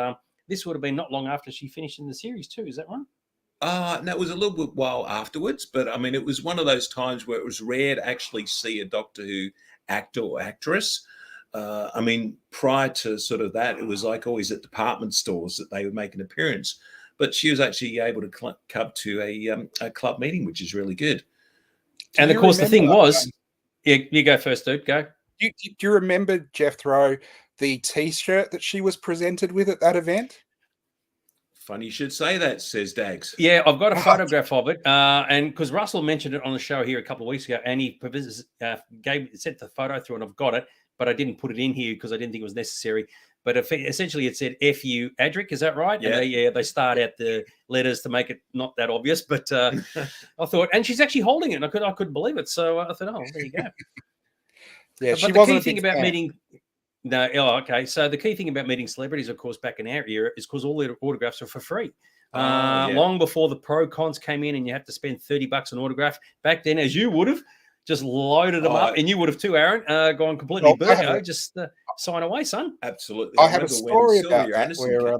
this would have been not long after she finished in the series too. Is that right? No, it was a little bit while afterwards. But, I mean, it was one of those times where it was rare to actually see a Doctor Who actor or actress. I mean, prior to sort of that, it was like always at department stores that they would make an appearance. But she was actually able to come to a club meeting, which is really good. And of course, the thing was, you go first, dude. Go. Do you remember, Geoffro, the T-shirt that she was presented with at that event? Funny you should say that, says Dags. Yeah, I've got a photograph of it, and because Russell mentioned it on the show here a couple of weeks ago, and he sent the photo through, and I've got it, but I didn't put it in here because I didn't think it was necessary. But essentially, it said "F.U. Adric." Is that right? Yeah. And they start out the letters to make it not that obvious. But I thought, and she's actually holding it, and I couldn't believe it. So I thought, oh, there you go. Yeah, but the key thing about meeting. No, okay. So the key thing about meeting celebrities, of course, back in our era, is because all their autographs are for free. Long before the pro cons came in, and you have to spend $30 an autograph. Back then, as you would have. Just loaded them up, and you would have too, Aaron, gone completely burgo. Just sign away, son. Absolutely. I have a story about that where...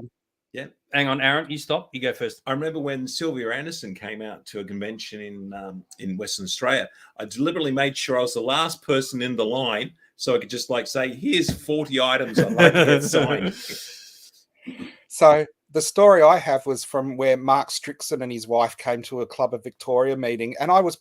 Hang on, Aaron, you stop. You go first. I remember when Sylvia Anderson came out to a convention in Western Australia, I deliberately made sure I was the last person in the line so I could just say, here's 40 items I'd like to get signed. So the story I have was from where Mark Strickson and his wife came to a Club of Victoria meeting, and I was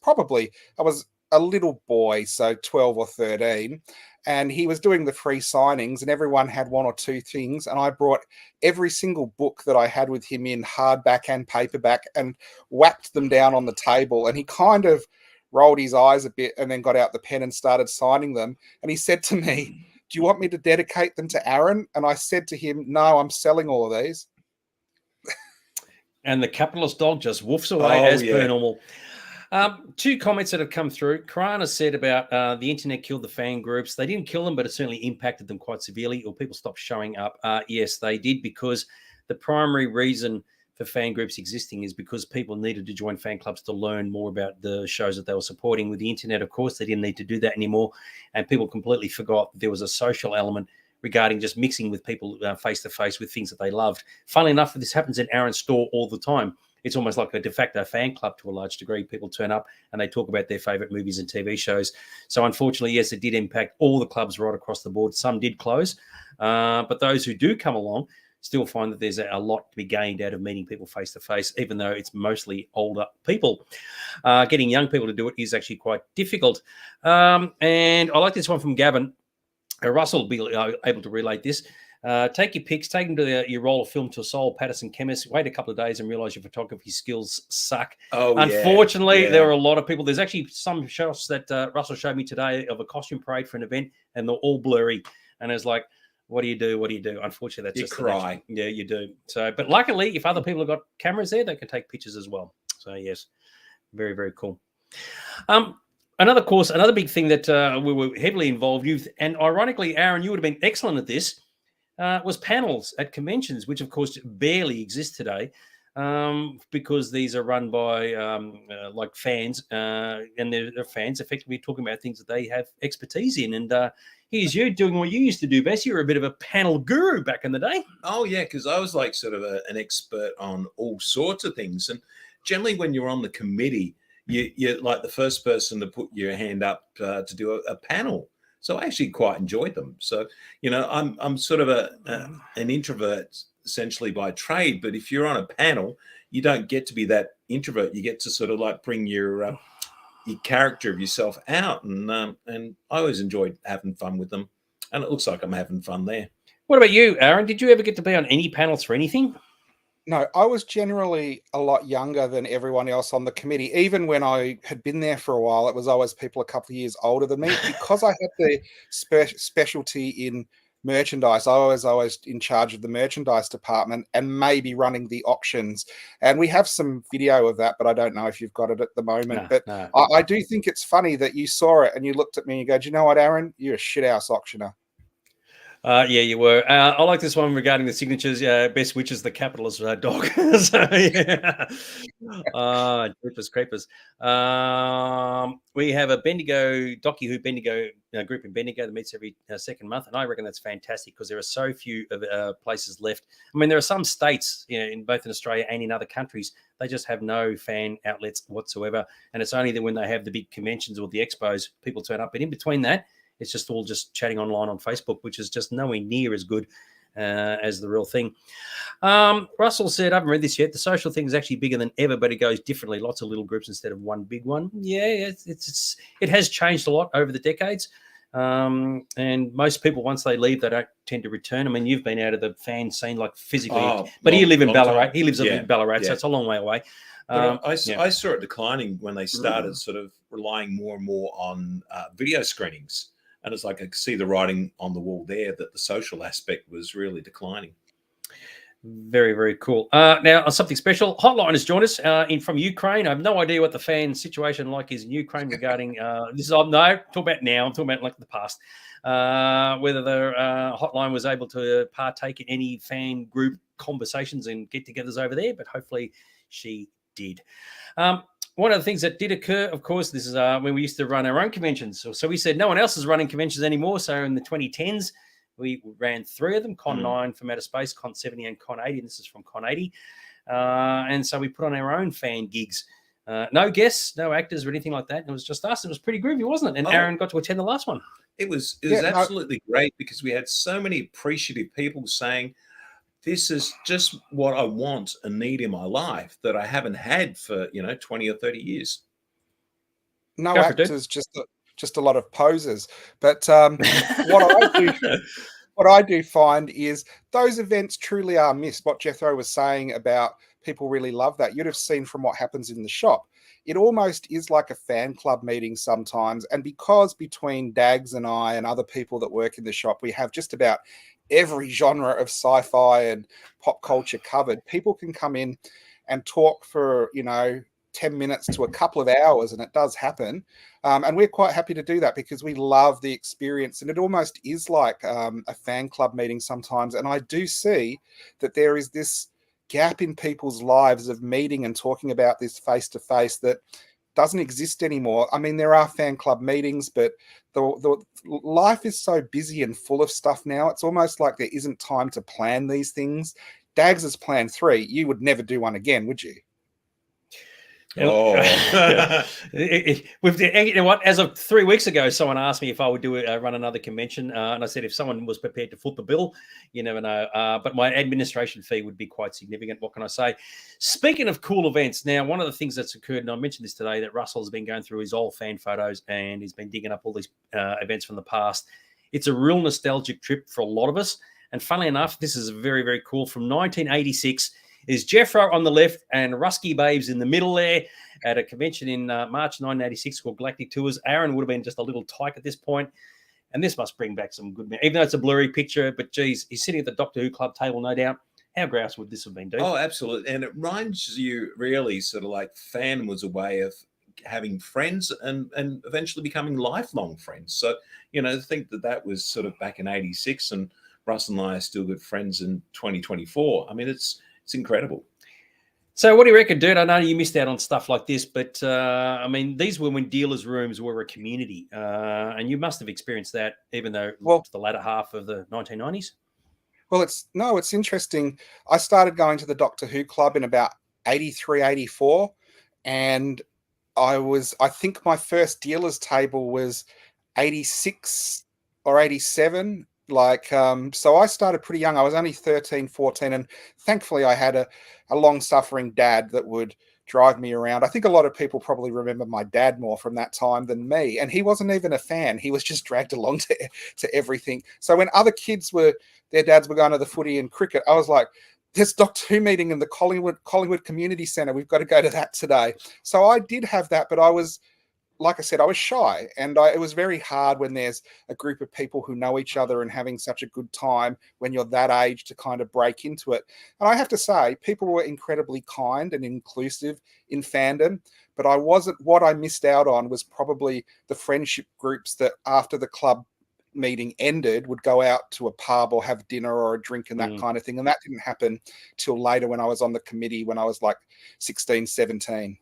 a little boy, so 12 or 13, and he was doing the free signings, and everyone had one or two things, and I brought every single book that I had with him in hardback and paperback and whacked them down on the table, and he kind of rolled his eyes a bit, and then got out the pen and started signing them. And he said to me, "Do you want me to dedicate them to Aaron?" And I said to him, "No, I'm selling all of these." And the capitalist dog just woofs away as per normal. Two comments that have come through. Karan has said about the internet killed the fan groups. They didn't kill them, but it certainly impacted them quite severely, or people stopped showing up. Yes, they did, because the primary reason for fan groups existing is because people needed to join fan clubs to learn more about the shows that they were supporting. With the internet, of course, they didn't need to do that anymore, and people completely forgot that there was a social element regarding just mixing with people face-to-face with things that they loved. Funnily enough, this happens in Aaron's store all the time. It's almost like a de facto fan club to a large degree. People turn up and they talk about their favourite movies and TV shows. So unfortunately, yes, it did impact all the clubs right across the board. Some did close, but those who do come along still find that there's a lot to be gained out of meeting people face-to-face, even though it's mostly older people. Getting young people to do it is actually quite difficult. And I like this one from Gavin. Russell will be able to relate this. Take your picks, take them to your roll of film to a Soul Patterson chemist, wait a couple of days and realize your photography skills suck. Unfortunately, there are a lot of people. There's actually some shots that Russell showed me today of a costume parade for an event, and they're all blurry. And it's like, what do you do? What do you do? Unfortunately, that's you cry. Yeah, you do. So, but luckily, if other people have got cameras there, they can take pictures as well. So yes, very, very cool. Another big thing that we were heavily involved with, and ironically, Aaron, you would have been excellent at this, was panels at conventions, which of course barely exist today, because these are run by like fans, and they're fans effectively talking about things that they have expertise in. And here's you doing what you used to do, Bess. You were a bit of a panel guru back in the day. Oh yeah, because I was like sort of an expert on all sorts of things, and generally when you're on the committee, you're like the first person to put your hand up to do a panel. So I actually quite enjoyed them. So, I'm sort of an introvert essentially by trade, but if you're on a panel, you don't get to be that introvert. You get to sort of like bring your character of yourself out. And I always enjoyed having fun with them. And it looks like I'm having fun there. What about you, Aaron? Did you ever get to be on any panels for anything? No, I was generally a lot younger than everyone else on the committee. Even when I had been there for a while, it was always people a couple of years older than me. Because I had the specialty in merchandise, I was always in charge of the merchandise department and maybe running the auctions. And we have some video of that, but I don't know if you've got it at the moment. No. I do think it's funny that you saw it and you looked at me and you go, "Do you know what, Aaron? You're a shit-house auctioner." Yeah, you were. I like this one regarding the signatures. Best which is the capitalist dog. So yeah. Creepers. We have a Bendigo Docu Who Bendigo group in Bendigo that meets every second month, and I reckon that's fantastic because there are so few places left. I mean, there are some states, in both in Australia and in other countries, they just have no fan outlets whatsoever, and it's only that when they have the big conventions or the expos, people turn up. But in between that, it's just all just chatting online on Facebook, which is just nowhere near as good as the real thing. Russell said, I haven't read this yet. The social thing is actually bigger than ever, but it goes differently. Lots of little groups instead of one big one. Yeah, it has changed a lot over the decades. And most people, once they leave, they don't tend to return. I mean, you've been out of the fan scene, like physically, but you live in Ballarat. He lives in Ballarat, so it's a long way away. I saw it declining when they started sort of relying more and more on video screenings. And it's like I could see the writing on the wall there that the social aspect was really declining. Very, very cool. Now, something special. Hotline has joined us from Ukraine. I have no idea what the fan situation like is in Ukraine regarding this. Talk about now. I'm talking about like the past. Whether the hotline was able to partake in any fan group conversations and get-togethers over there, but hopefully she did. One of the things that did occur, of course, this is when we used to run our own conventions. So we said no one else is running conventions anymore. So in the 2010s, we ran 3 of them, Con 9 from Outer Space, Con 70 and Con 80. And this is from Con 80. And so we put on our own fan gigs. No guests, no actors or anything like that. It was just us. It was pretty groovy, wasn't it? And Aaron got to attend the last one. It was absolutely great because we had so many appreciative people saying, this is just what I want and need in my life that I haven't had for 20 or 30 years. No actors, just a lot of posers. But what I do find is those events truly are missed. What Geoffro was saying about people really love that. You'd have seen from what happens in the shop. it almost is like a fan club meeting sometimes. And because between Dags and I and other people that work in the shop, we have just about every genre of sci-fi and pop culture covered, people can come in and talk for, 10 minutes to a couple of hours, and it does happen. And we're quite happy to do that because we love the experience, and it almost is like a fan club meeting sometimes. And I do see that there is this gap in people's lives of meeting and talking about this face-to-face that doesn't exist anymore. I mean, there are fan club meetings, but the life is so busy and full of stuff now. It's almost like there isn't time to plan these things. Dags has planned 3. You would never do one again, would you? Oh, you know what? As of 3 weeks ago, someone asked me if I would run another convention, and I said if someone was prepared to foot the bill, you never know. But my administration fee would be quite significant. What can I say? Speaking of cool events, now one of the things that's occurred, and I mentioned this today, that Russell has been going through his old fan photos and he's been digging up all these events from the past. It's a real nostalgic trip for a lot of us, and funnily enough, this is very, very cool. From 1986. Is Geoffro on the left and Rusky Babes in the middle there at a convention in March 1986 called Galactic Tours. Aaron would have been just a little tyke at this point, and this must bring back some good, even though it's a blurry picture, but geez, he's sitting at the Doctor Who Club table, no doubt. How grouse would this have been, dude? Oh, absolutely. And it reminds you really sort of like fan was a way of having friends and eventually becoming lifelong friends. So, think that was sort of back in 86, and Russ and I are still good friends in 2024. I mean, it's incredible. So what do you reckon, dude? I know you missed out on stuff like this, but I mean, these were when dealers' rooms were a community, and you must have experienced that, even though it's the latter half of the 1990s. Well, it's interesting. I started going to the Doctor Who Club in about 83, 84, and I think my first dealer's table was 86 or 87. So I started pretty young. I was only 13, 14, and thankfully I had a long-suffering dad that would drive me around. I think a lot of people probably remember my dad more from that time than me, and he wasn't even a fan. He was just dragged along to everything. So when other kids their dads were going to the footy and cricket, I was like, there's Doctor Who meeting in the Collingwood Community Centre. We've got to go to that today. So I did have that, but I was, like I said, I was shy, and it was very hard when there's a group of people who know each other and having such a good time when you're that age to kind of break into it. And I have to say, people were incredibly kind and inclusive in fandom, but what I missed out on was probably the friendship groups that after the club meeting ended would go out to a pub or have dinner or a drink and that kind of thing. And that didn't happen till later when I was on the committee when I was like 16, 17.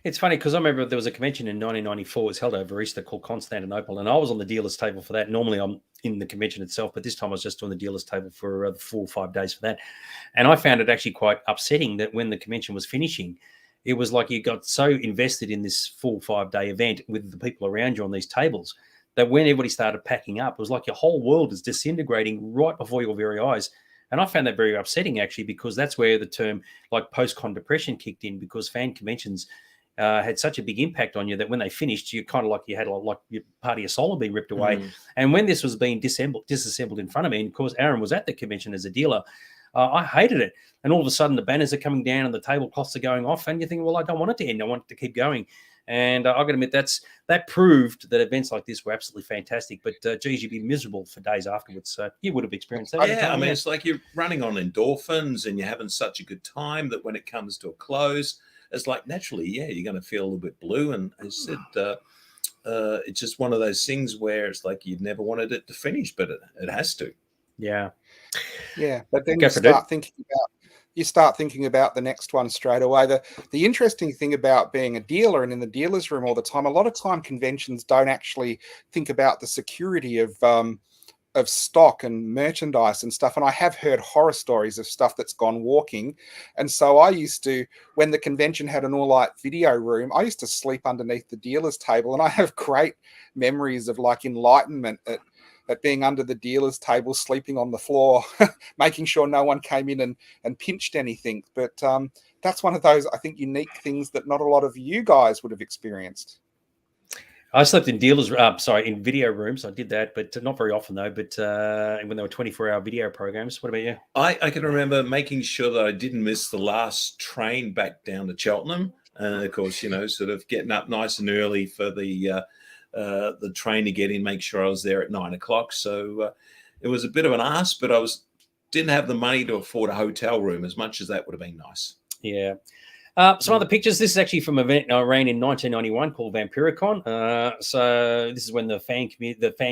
It's funny because I remember there was a convention in 1994. It was held over Easter called Constantinople, and I was on the dealer's table for that. Normally I'm in the convention itself, but this time I was just on the dealer's table for the 4 or 5 days for that. And I found it actually quite upsetting that when the convention was finishing, it was like you got so invested in this 4 or 5 day event with the people around you on these tables that when everybody started packing up, it was like your whole world is disintegrating right before your very eyes. And I found that very upsetting, actually, because that's where the term like post-con depression kicked in, because fan conventions had such a big impact on you that when they finished, you kind of like you had like your part of your soul had been ripped away. And when this was being disassembled in front of me, and of course Aaron was at the convention as a dealer, I hated it. And all of a sudden the banners are coming down and the tablecloths are going off, and you think, well, I don't want it to end. I want it to keep going. And I've got to admit that proved that events like this were absolutely fantastic. But geez, you'd be miserable for days afterwards. So you would have experienced that. Yeah, I mean, it's like you're running on endorphins and you're having such a good time that when it comes to a close, it's like naturally, you're going to feel a little bit blue. And I said, it's just one of those things where it's like you've never wanted it to finish, but it has to. Yeah. Yeah. But then you start thinking about the next one straight away. The interesting thing about being a dealer and in the dealer's room all the time, a lot of time conventions don't actually think about the security of stock and merchandise and stuff. And I have heard horror stories of stuff that's gone walking. And so I used to, when the convention had an all-light video room, I used to sleep underneath the dealer's table. And I have great memories of like enlightenment at being under the dealer's table, sleeping on the floor, making sure no one came in and pinched anything. But that's one of those, I think, unique things that not a lot of you guys would have experienced. I slept in in video rooms. I did that, but not very often though. But when there were 24-hour video programs. What about you? I can remember making sure that I didn't miss the last train back down to Cheltenham. Of course, sort of getting up nice and early for the train to get in, make sure I was there at 9 o'clock. So it was a bit of an ask, but didn't have the money to afford a hotel room as much as that would have been nice. Yeah. Some other pictures. This is actually from an event I ran in 1991 called Vampiricon. So this is when the fan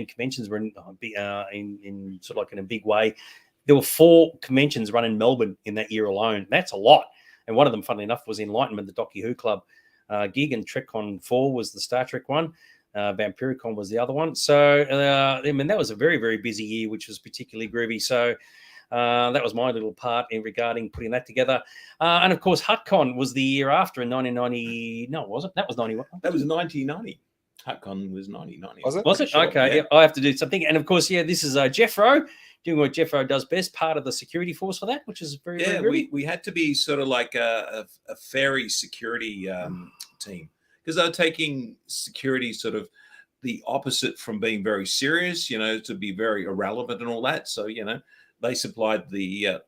conventions were in sort of like in a big way. There were 4 conventions run in Melbourne in that year alone. That's a lot. And one of them, funnily enough, was Enlightenment, the Doctor Who Club gig, and TrekCon 4 was the Star Trek one. Vampiricon was the other one. So, that was a very, very busy year, which was particularly groovy. So that was my little part in regarding putting that together. And, of course, HutCon was the year after in 1990. No, was it? That was 91. That was 1990. HutCon was 1990. Was it? Was it? Sure, Okay. Yeah, I have to do something. And, of course, this is Geoffro doing what Geoffro does best, part of the security force for that, which is very, very groovy. we had to be sort of like a ferry security team, because they were taking security sort of the opposite from being very serious, to be very irrelevant and all that. So, they supplied the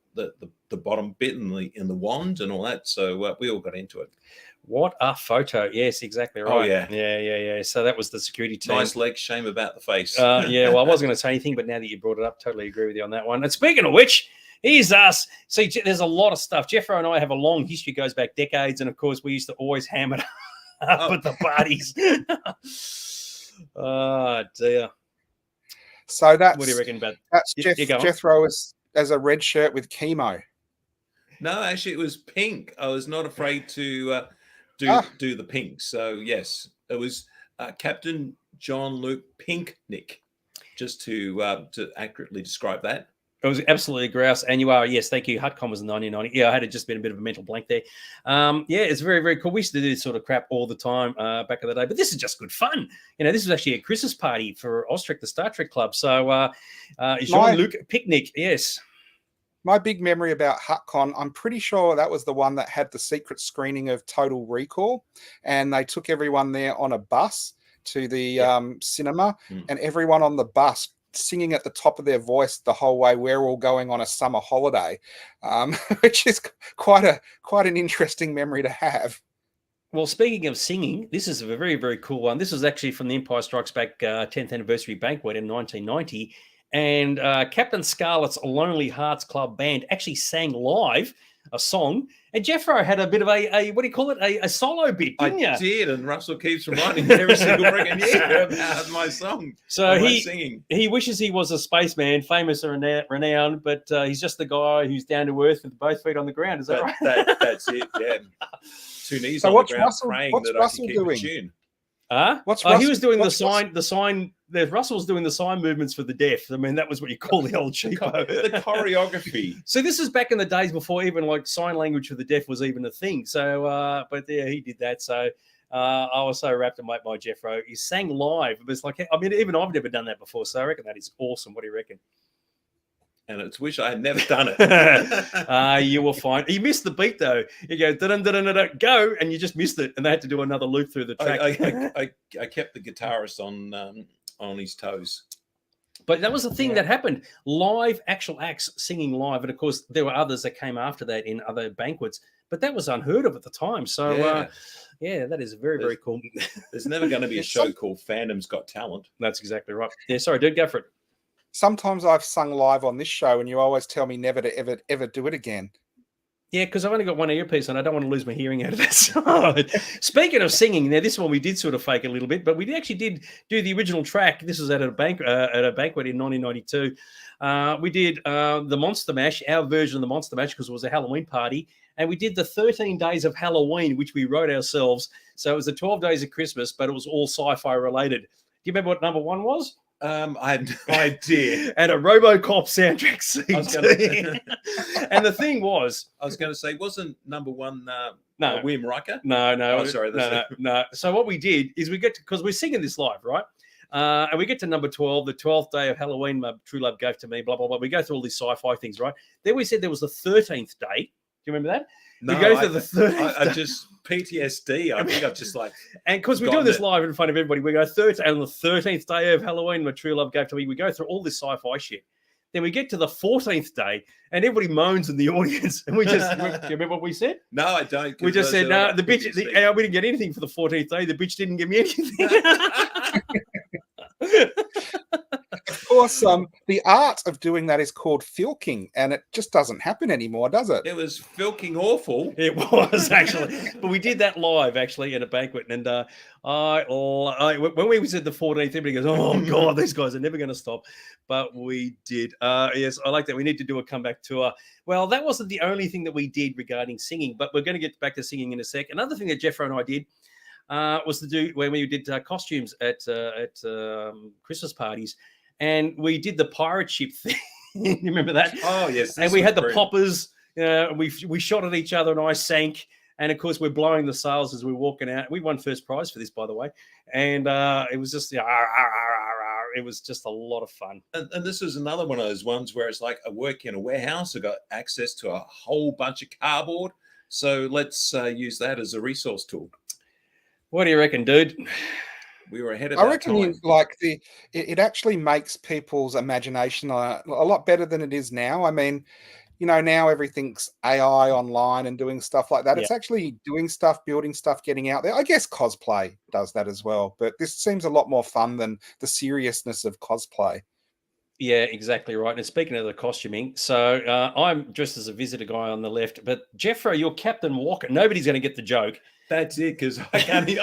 bottom bit in the wand and all that. So we all got into it. What a photo. Yes, exactly right. Oh, yeah. Yeah. So that was the security team. Nice legs, shame about the face. Yeah, well, I wasn't going to say anything, but now that you brought it up, totally agree with you on that one. And speaking of which, here's us. See, there's a lot of stuff. Geoffro and I have a long history, goes back decades, and, of course, we used to always ham it up at the parties. Oh, dear. So What do you reckon about that's you go on. Jethro as a red shirt with chemo. No, actually, it was pink. I was not afraid to do the pink. So, yes, it was Captain John Luke Pinknick, just to accurately describe that. It was absolutely grouse, and you are, yes, thank you. HutCon was in 1990. Yeah, I had just been a bit of a mental blank there. It's very, very cool. We used to do this sort of crap all the time back in the day, but this is just good fun. This was actually a Christmas party for Austrek, the Star Trek Club. So Jean-Luc Picnic, yes. My big memory about HutCon, I'm pretty sure that was the one that had the secret screening of Total Recall, and they took everyone there on a bus to the cinema, and everyone on the bus singing at the top of their voice the whole way. We're all going on a summer holiday, which is quite an interesting memory to have. Well, speaking of singing, this is a very, very cool one. This was actually from the Empire Strikes Back 10th anniversary banquet in 1990. And Captain Scarlet's Lonely Hearts Club Band actually sang live a song. And Geoffro had a bit of a what do you call it? A solo bit, didn't you? I did, and Russell keeps reminding me every single freaking year about my song. So he wishes he was a spaceman, famous and renowned, but he's just the guy who's down to earth with both feet on the ground. Is that right? That's it, yeah. 2 knees on the ground praying that I can keep a tune. He was doing the sign. Russell's doing the sign movements for the deaf. I mean, that was what you call the old cheapo. The choreography. So this is back in the days before even like sign language for the deaf was even a thing. So, but yeah, he did that. So I was so wrapped in my Geoffro. He sang live. It was like, I mean, even I've never done that before. So I reckon that is awesome. What do you reckon? And it's wish I had never done it. You will find. He missed the beat though. You go go, and you just missed it, and they had to do another loop through the track. I kept the guitarist on his toes. But that was the thing that happened. Live, actual acts singing live, and of course there were others that came after that in other banquets. But that was unheard of at the time. So that is very, very cool. There's never going to be a show called Fandom's Got Talent. That's exactly right. Yeah, sorry, dude, go for it. Sometimes I've sung live on this show, and you always tell me never to ever do it again. Yeah, because I've only got one earpiece, and I don't want to lose my hearing out of that side. Speaking of singing, now this one we did sort of fake a little bit, but we actually did do the original track. This was at a banquet in 1992. We did the Monster Mash, our version of the Monster Mash, because it was a Halloween party, and we did the 13 Days of Halloween, which we wrote ourselves. So it was the 12 Days of Christmas, but it was all sci-fi related. Do you remember what number 1 was? I had no idea. And a RoboCop soundtrack CD. And the thing was, I was going to say, wasn't number 1 no, William Riker? No. Oh, sorry. No. So what we did is because we're singing this live, right? And we get to number 12, the 12th day of Halloween, my true love gave to me, blah, blah, blah. We go through all these sci-fi things, right? Then we said there was the 13th day. Do you remember that? No, we go to the 13th. I just PTSD. I think I've just like, and because we're doing this live in front of everybody, we go on the 13th day of Halloween, my true love gave to me. We go through all this sci-fi shit. Then we get to the 14th day, and everybody moans in the audience. And we just, do you remember what we said? No, I don't. We just said, no, the bitch, we didn't get anything for the 14th day. The bitch didn't give me anything. Of course, the art of doing that is called filking, and it just doesn't happen anymore, does it? It was filking awful. It was actually, but we did that live actually at a banquet, and when we said the 14th, everybody goes, "Oh God, these guys are never going to stop," but we did. Yes, I like that. We need to do a comeback tour. Well, that wasn't the only thing that we did regarding singing, but we're going to get back to singing in a sec. Another thing that Geoffro and I did was to do when we did costumes at Christmas parties. And we did the pirate ship thing. You remember that? Oh, yes. And we had the poppers. We shot at each other and I sank. And, of course, we're blowing the sails as we're walking out. We won first prize for this, by the way. And it was just, it was just a lot of fun. And this is another one of those ones where it's like I work in a warehouse. I got access to a whole bunch of cardboard. So let's use that as a resource tool. What do you reckon, dude? We were ahead of I our reckon time. it actually makes people's imagination a lot better than it is now. I mean, now everything's AI online and doing stuff like that. Yeah. It's actually doing stuff, building stuff, getting out there. I guess cosplay does that as well, but this seems a lot more fun than the seriousness of cosplay. Yeah, exactly right. And speaking of the costuming, so I'm dressed as a visitor guy on the left, but Geoffro, you're Captain Walker. Nobody's going to get the joke. That's it, because I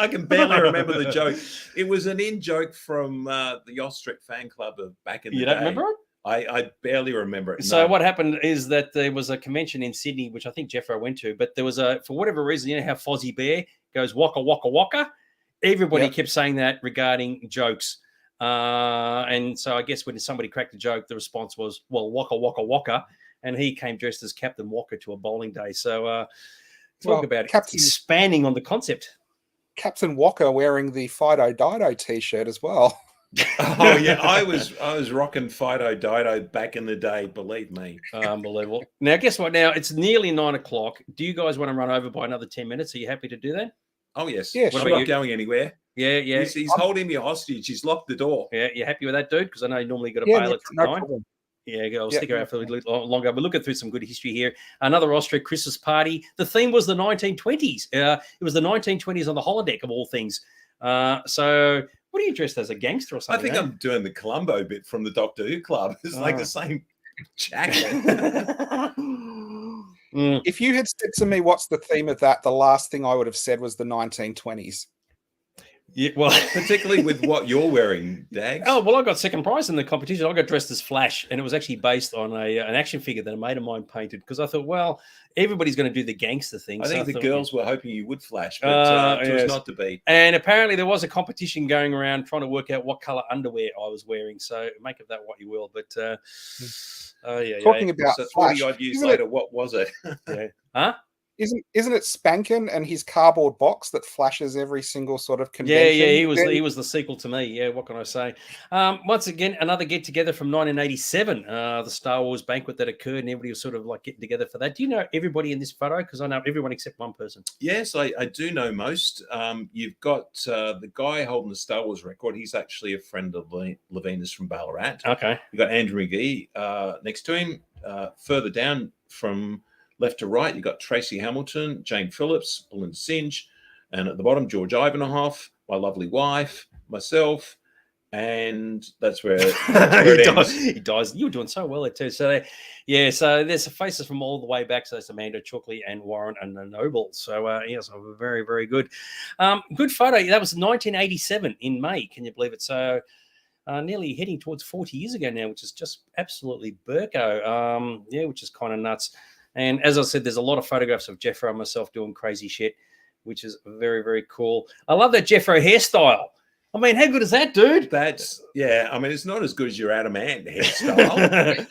can barely remember the joke. It was an in-joke from the Ostrich fan club of back in the day. You don't remember it? I barely remember it. So what happened is that there was a convention in Sydney, which I think Geoffro went to, but there was for whatever reason, you know how Fozzie Bear goes waka, waka, waka? Everybody kept saying that regarding jokes. And so I guess when somebody cracked a joke, the response was, well, waka, waka, waka. And he came dressed as Captain Walker to a bowling day. So talk about expanding on the concept. Captain Walker wearing the Fido Dido t-shirt as well. Oh yeah, I was rocking Fido Dido back in the day. Believe me, unbelievable. Now, guess what? Now it's nearly 9 o'clock. Do you guys want to run over by another 10 minutes? Are you happy to do that? Oh yes. Yeah, I'm not going anywhere. Yeah. He's holding me hostage. He's locked the door. Yeah, you happy with that, dude? Because I know you normally got to bail it no 9. problem. Yeah, I'll stick around for a little longer. We're looking through some good history here. Another Austric Christmas party. The theme was the 1920s. It was the 1920s on the holodeck of all things. So what are you dressed as, a gangster or something? I think I'm doing the Columbo bit from the Doctor Who club. It's like the same jacket. If you had said to me, what's the theme of that? The last thing I would have said was the 1920s. Yeah, well, particularly with what you're wearing, Dags. Oh, well, I got second prize in the competition. I got dressed as Flash, and it was actually based on an action figure that a mate of mine painted, because I thought, well, everybody's going to do the gangster thing. I think the girls were hoping you would Flash, but it was not to be. And apparently there was a competition going around trying to work out what color underwear I was wearing. So make of that what you will. But talking about so Flash, 40 odd years later, what was it? Huh? Isn't it Spankin and his cardboard box that flashes every single sort of convention? Yeah, he was the sequel to me. Yeah, what can I say? Once again, another get together from 1987, the Star Wars banquet that occurred, and everybody was sort of like getting together for that. Do you know everybody in this photo? Because I know everyone except one person. Yes, I do know most. You've got the guy holding the Star Wars record. He's actually a friend of Levinus from Ballarat. Okay. You've got Andrew McGee next to him. Further down from left to right, you've got Tracy Hamilton, Jane Phillips, Belinda Singe, and at the bottom, George Ivanhoff, my lovely wife, myself, and that's where, he dies. You were doing so well there too. So, so there's faces from all the way back. So it's Amanda Chookley and Warren and the Noble. So, so very, very good. Good photo. That was 1987 in May. Can you believe it? So, nearly heading towards 40 years ago now, which is just absolutely burko. Which is kind of nuts. And as I said, there's a lot of photographs of Geoffro and myself doing crazy shit, which is very, very cool. I love that Geoffro hairstyle. I mean, how good is that, dude? I mean, it's not as good as your Adam Ant hairstyle.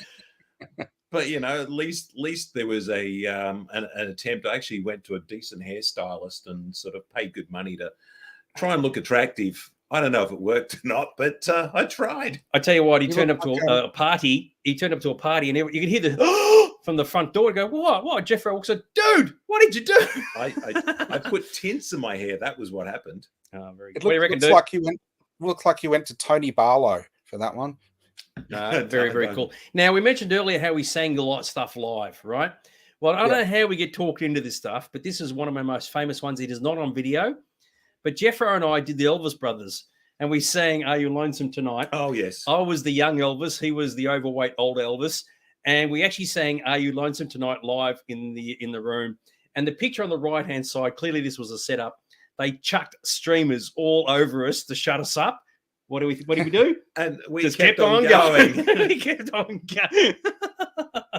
But, at least there was an attempt. I actually went to a decent hairstylist and sort of paid good money to try and look attractive. I don't know if it worked or not, but I tried. I tell you what, he turned up to a party. He turned up to a party, and you could hear the from the front door. Go, what? Geoffro walks in, dude, what did you do? I put tints in my hair. That was what happened. Oh, very good. What do you reckon, looks like you went to Tony Barlow for that one. Very, very cool. Now, we mentioned earlier how we sang a lot of stuff live, right? Well, I don't know how we get talked into this stuff, but this is one of my most famous ones. It is not on video, but Geoffro and I did the Elvis Brothers, and we sang "Are You Lonesome Tonight?" Oh, yes. I was the young Elvis. He was the overweight old Elvis. And we actually sang "Are You Lonesome Tonight" live in the room. And the picture on the right-hand side, clearly this was a setup. They chucked streamers all over us to shut us up. What did we do? And we just kept on going. We kept on going.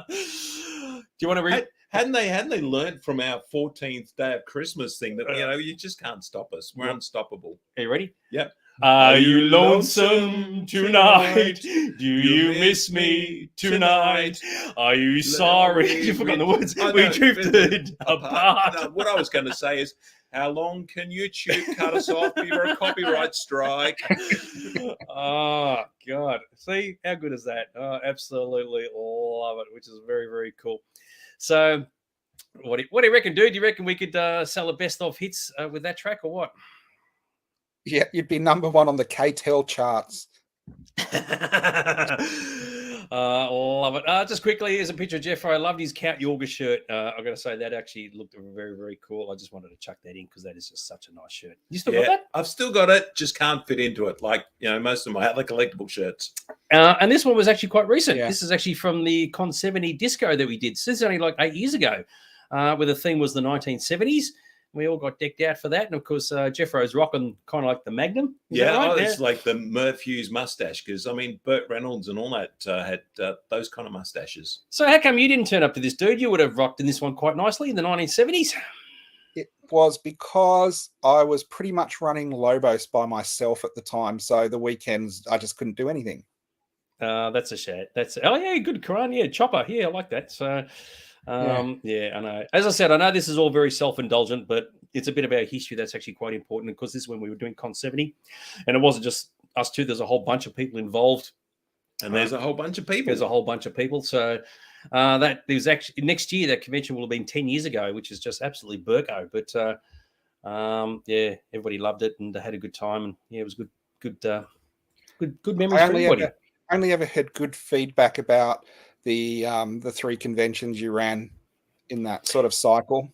Do you want to read? Hadn't they learned from our 14th day of Christmas thing that, you just can't stop us. We're unstoppable. Are you ready? Yep. Are you lonesome tonight? Do you miss me tonight? Are you sorry? You forgot the words. We drifted apart. No, what I was going to say is, how long can YouTube cut us off before a copyright strike? Oh, God. See, how good is that? Oh, absolutely love it, which is very, very cool. So what do you reckon, dude? Do you reckon we could sell a best of hits with that track or what? Yeah, you'd be number one on the KTEL charts. Love it. Just quickly, here's a picture of Geoffro. I loved his Count Yorga shirt. I've got to say that actually looked very, very cool. I just wanted to chuck that in because that is just such a nice shirt. You still got that? I've still got it. Just can't fit into it like, most of my other collectible shirts. And this one was actually quite recent. Yeah. This is actually from the Con 70 disco that we did. So this is only like 8 years ago, where the theme was the 1970s. We all got decked out for that. And, of course, Geoffro's rocking kind of like the Magnum. It's like the Murph Hughes mustache because, Burt Reynolds and all that had those kind of mustaches. So how come you didn't turn up to this, dude? You would have rocked in this one quite nicely in the 1970s. It was because I was pretty much running Lobos by myself at the time. So the weekends, I just couldn't do anything. That's a shame. Good Quran. Yeah, Chopper. Yeah, I like that. So... yeah, I know. As I said, I know this is all very self-indulgent, but it's a bit of our history that's actually quite important because this is when we were doing Con 70, and it wasn't just us two. There's a whole bunch of people involved, and there's a whole bunch of people. So that there's actually next year that convention will have been 10 years ago, which is just absolutely burko. But everybody loved it and had a good time, and it was good memories for everybody. I only ever had good feedback about the 3 conventions you ran in that sort of cycle.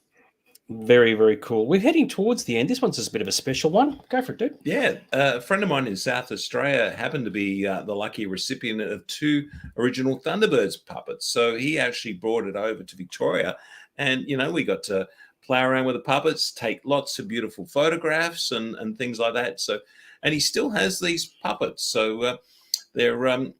Very, very cool. We're heading towards the end. This one's just a bit of a special one. Go for it, dude. Yeah. A friend of mine in South Australia happened to be the lucky recipient of 2 original Thunderbirds puppets. So he actually brought it over to Victoria and, we got to play around with the puppets, take lots of beautiful photographs and things like that. So, and he still has these puppets. So they're...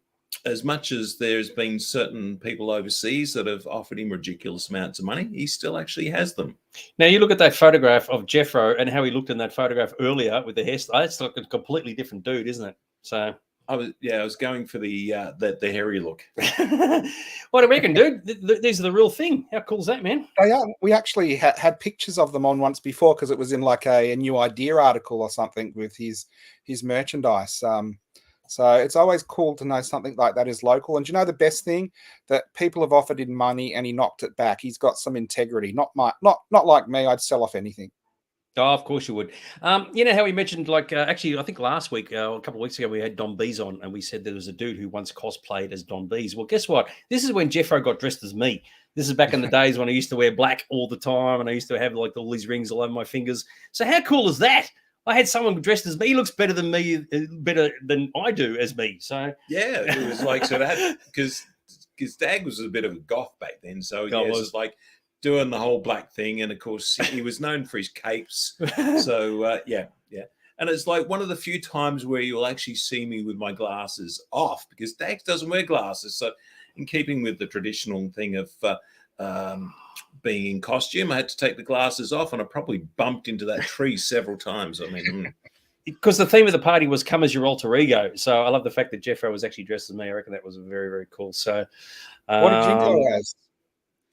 as much as there's been certain people overseas that have offered him ridiculous amounts of money, he still actually has them. Now, you look at that photograph of Geoffro and how he looked in that photograph earlier with the hairstyle. That's like a completely different dude, isn't it? So I was going for the hairy look. What do you reckon, dude? These are the real thing. How cool is that, man? They are. We actually had pictures of them on once before because it was in like a new idea article or something with his merchandise. So it's always cool to know something like that is local. And the best thing? That people have offered him money and he knocked it back. He's got some integrity. Not like me. I'd sell off anything. Oh, of course you would. You know how we mentioned, actually, I think last week, a couple of weeks ago, we had Don Bees on, and we said there was a dude who once cosplayed as Don Bees. Well, guess what? This is when Geoffro got dressed as me. This is back in the days when I used to wear black all the time, and I used to have like all these rings all over my fingers. So how cool is that? I had someone dressed as me. He looks better than me, better than I do as me. So yeah, it was like sort of because Dag was a bit of a goth back then. So yeah, it was like doing the whole black thing, and of course he was known for his capes. So yeah. And it's like one of the few times where you'll actually see me with my glasses off because Dag doesn't wear glasses. So in keeping with the traditional thing of being in costume, I had to take the glasses off, and I probably bumped into that tree several times. I mean, because the theme of the party was "Come as your alter ego," so I love the fact that Geoffro was actually dressed as me. I reckon that was very, very cool. So, what did you go as?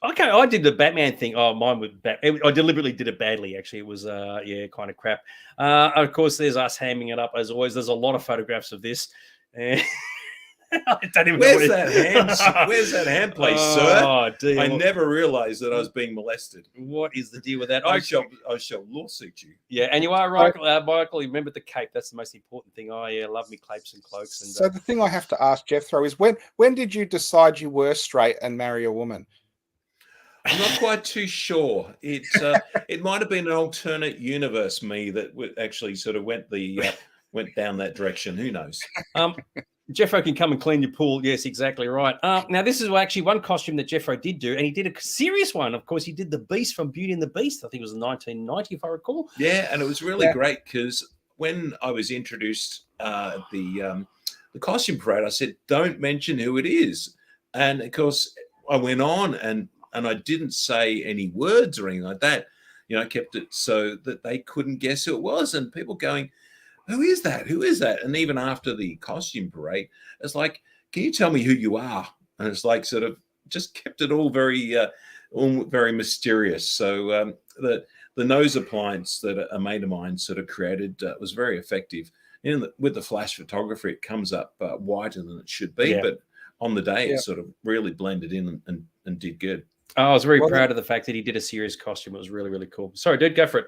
Okay, I did the Batman thing. Oh, mine was I deliberately did it badly. Actually, it was kind of crap. Of course, there's us hamming it up as always. There's a lot of photographs of this. I don't even Where's know that hand? Where's that hand place, sir? Oh, dear. I never realised that I was being molested. What is the deal with that? I shall lawsuit you. Yeah, and you are right, Michael. Remember the cape. That's the most important thing. Oh, yeah, love me capes and cloaks. And So the thing I have to ask Jethro is when did you decide you were straight and marry a woman? I'm not quite too sure. It might have been an alternate universe me that actually sort of went down that direction. Who knows? Geoffro can come and clean your pool. Yes, exactly right. Now, this is actually one costume that Geoffro did do, and he did a serious one. Of course, he did the Beast from Beauty and the Beast. I think it was in 1990, if I recall. Yeah, and it was really great because when I was introduced the costume parade, I said, "Don't mention who it is," and of course, I went on and I didn't say any words or anything like that. I kept it so that they couldn't guess who it was, and people going, who is that? Who is that? And even after the costume parade, it's like, can you tell me who you are? And it's like sort of just kept it all very mysterious. So the nose appliance that a mate of mine sort of created was very effective. With the flash photography, it comes up whiter than it should be, but on the day it sort of really blended in and did good. Oh, I was very proud of the fact that he did a serious costume. It was really, really cool. Sorry, dude, go for it.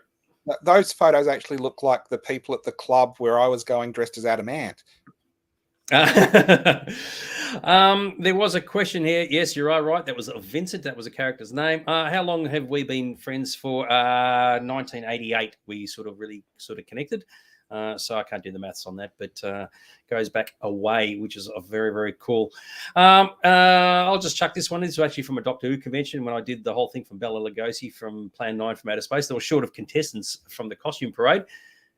Those photos actually look like the people at the club where I was going dressed as Adamant. There was a question here. Yes, you are right. That was Vincent. That was a character's name. How long have we been friends for? 1988. We really connected. So I can't do the maths on that, but goes back a way, which is very, very cool. I'll just chuck this one. This is actually from a Doctor Who convention when I did the whole thing from Bela Lugosi from Plan 9 from Outer Space. They were short of contestants from the costume parade,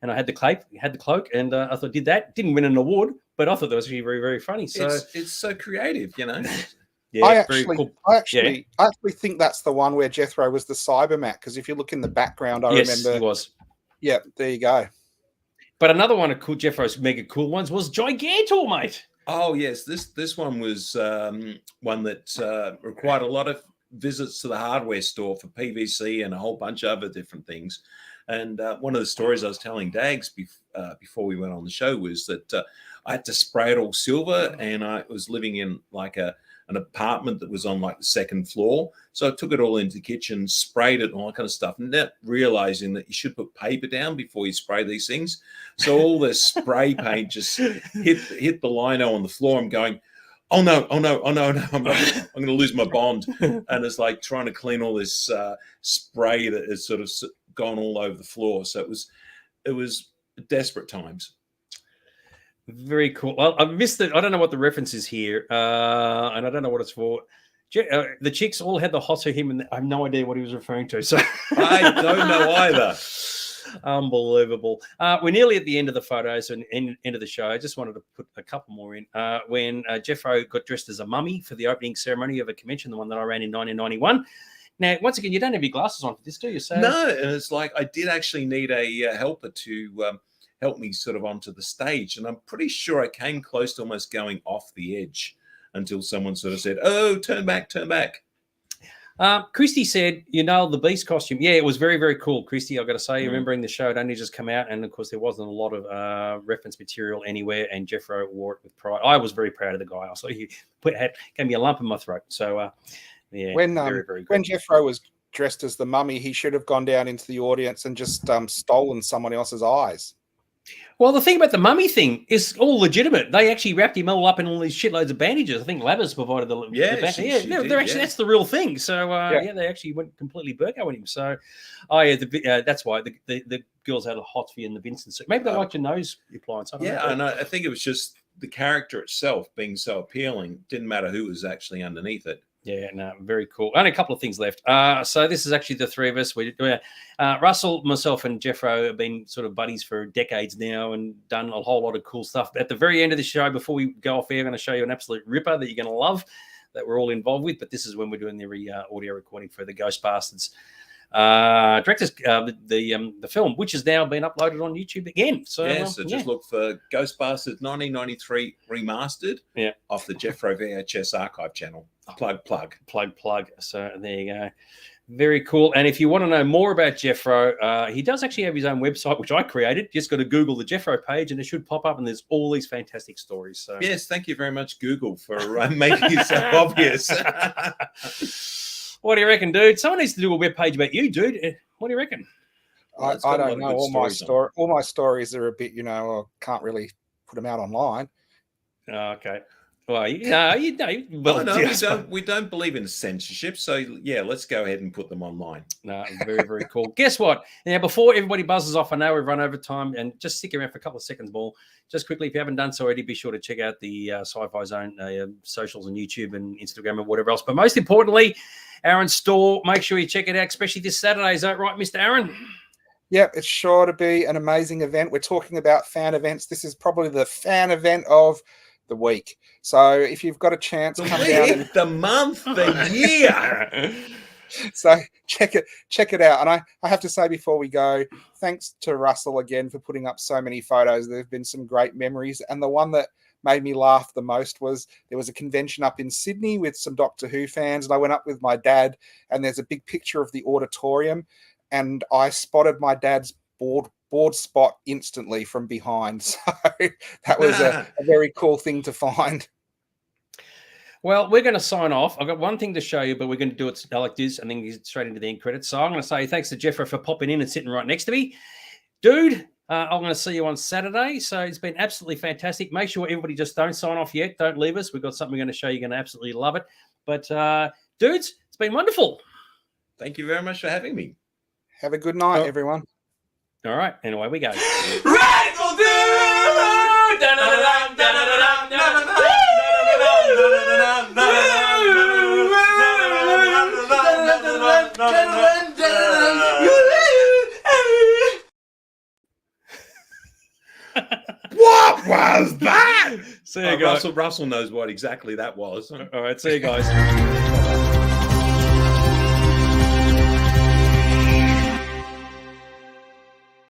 and I had the cloak, and I thought did that. Didn't win an award, but I thought that was actually very, very funny. So it's so creative, Yeah, I actually think that's the one where Jethro was the Cybermat, because if you look in the background, I remember he was. Yeah, there you go. But another one of Jeffro's mega cool ones was Gigantor, mate. Oh yes, this one was one that required a lot of visits to the hardware store for PVC and a whole bunch of other different things. And one of the stories I was telling Dags before we went on the show was that I had to spray it all silver, and I was living in like an apartment that was on like the second floor. So I took it all into the kitchen, sprayed it and all that kind of stuff, not realizing that you should put paper down before you spray these things. So all the spray paint just hit the lino on the floor. I'm going, oh no, I'm going to lose my bond. And it's like trying to clean all this spray that has sort of gone all over the floor. So it was desperate times. Very cool. Well, I missed it. I don't know what the reference is here, and I don't know what it's for. The chicks all had the hot to him, and I have no idea what he was referring to. So I don't know either. Unbelievable. We're nearly at the end of the photos and end of the show. I just wanted to put a couple more in. When Geoffro got dressed as a mummy for the opening ceremony of a convention, the one that I ran in 1991. Now, once again, you don't have your glasses on for this, do you? So no, and it's like I did actually need a helper to help me sort of onto the stage. And I'm pretty sure I came close to almost going off the edge until someone sort of said, oh, turn back. Christy said, you nailed the Beast costume. Yeah, it was very, very cool, Christy. I've got to say, remembering the show, it only just come out. And, of course, there wasn't a lot of reference material anywhere. And Geoffro wore it with pride. I was very proud of the guy. I saw he gave me a lump in my throat. So, yeah, very, very good. When Geoffro was dressed as the mummy, he should have gone down into the audience and just stolen someone else's eyes. Well, the thing about the mummy thing is all legitimate. They actually wrapped him all up in all these shitloads of bandages. I think Labbers provided the that's the real thing. So they actually went completely Burko on him. So, that's why the girls had a hot for you in the Vincent suit. Maybe they liked your nose appliance. And I think it was just the character itself being so appealing. Didn't matter who was actually underneath it. Yeah, no, very cool. Only a couple of things left. So this is actually the three of us. Russell, myself, and Geoffro have been sort of buddies for decades now and done a whole lot of cool stuff. At the very end of the show, before we go off air, I'm going to show you an absolute ripper that you're going to love that we're all involved with. But this is when we're doing the audio recording for the Ghost Bastards directors, the film, which has now been uploaded on YouTube again. So just look for Ghostbusters 1993 remastered off the Geoffro VHS archive channel. Plug. So there you go. Very cool. And if you want to know more about Geoffro, he does actually have his own website, which I created. Just got to Google the Geoffro page and it should pop up, and there's all these fantastic stories. So yes, thank you very much, Google, for making it so obvious. What do you reckon, dude? Someone needs to do a web page about you, dude. What do you reckon? Well, it's I got a lot don't of know. good All my stories are a bit, I can't really put them out online. Oh, okay. Well, well, Oh, no, yes, we don't believe in censorship. So yeah, let's go ahead and put them online. No, very, very cool. Guess what? Now, before everybody buzzes off, I know we've run over time, and just stick around for a couple of seconds more. Just quickly, if you haven't done so already, be sure to check out the Sci-Fi Zone socials and YouTube and Instagram and whatever else. But most importantly, Aaron's store. Make sure you check it out, especially this Saturday. Is that right, Mr. Aaron? Yep, it's sure to be an amazing event. We're talking about fan events. This is probably the fan event of the week. So if you've got a chance, come down. And the month, the year. So check it out. And I have to say before we go, thanks to Russell again for putting up so many photos. There have been some great memories. And the one that made me laugh the most was there was a convention up in Sydney with some Doctor Who fans. And I went up with my dad, and there's a big picture of the auditorium. And I spotted my dad's board spot instantly from behind. So that was a very cool thing to find. Well, we're going to sign off. I've got one thing to show you, but we're going to do it like this and then get straight into the end credits. So I'm going to say thanks to Geoffro for popping in and sitting right next to me. Dude, I'm going to see you on Saturday. So it's been absolutely fantastic. Make sure everybody just don't sign off yet. Don't leave us. We've got something we're going to show you. You're going to absolutely love it. But dudes, it's been wonderful. Thank you very much for having me. Have a good night, everyone. All right. And away we go. Radical dude! What was that? See you guys. Russell knows what exactly that was. All right. See you guys.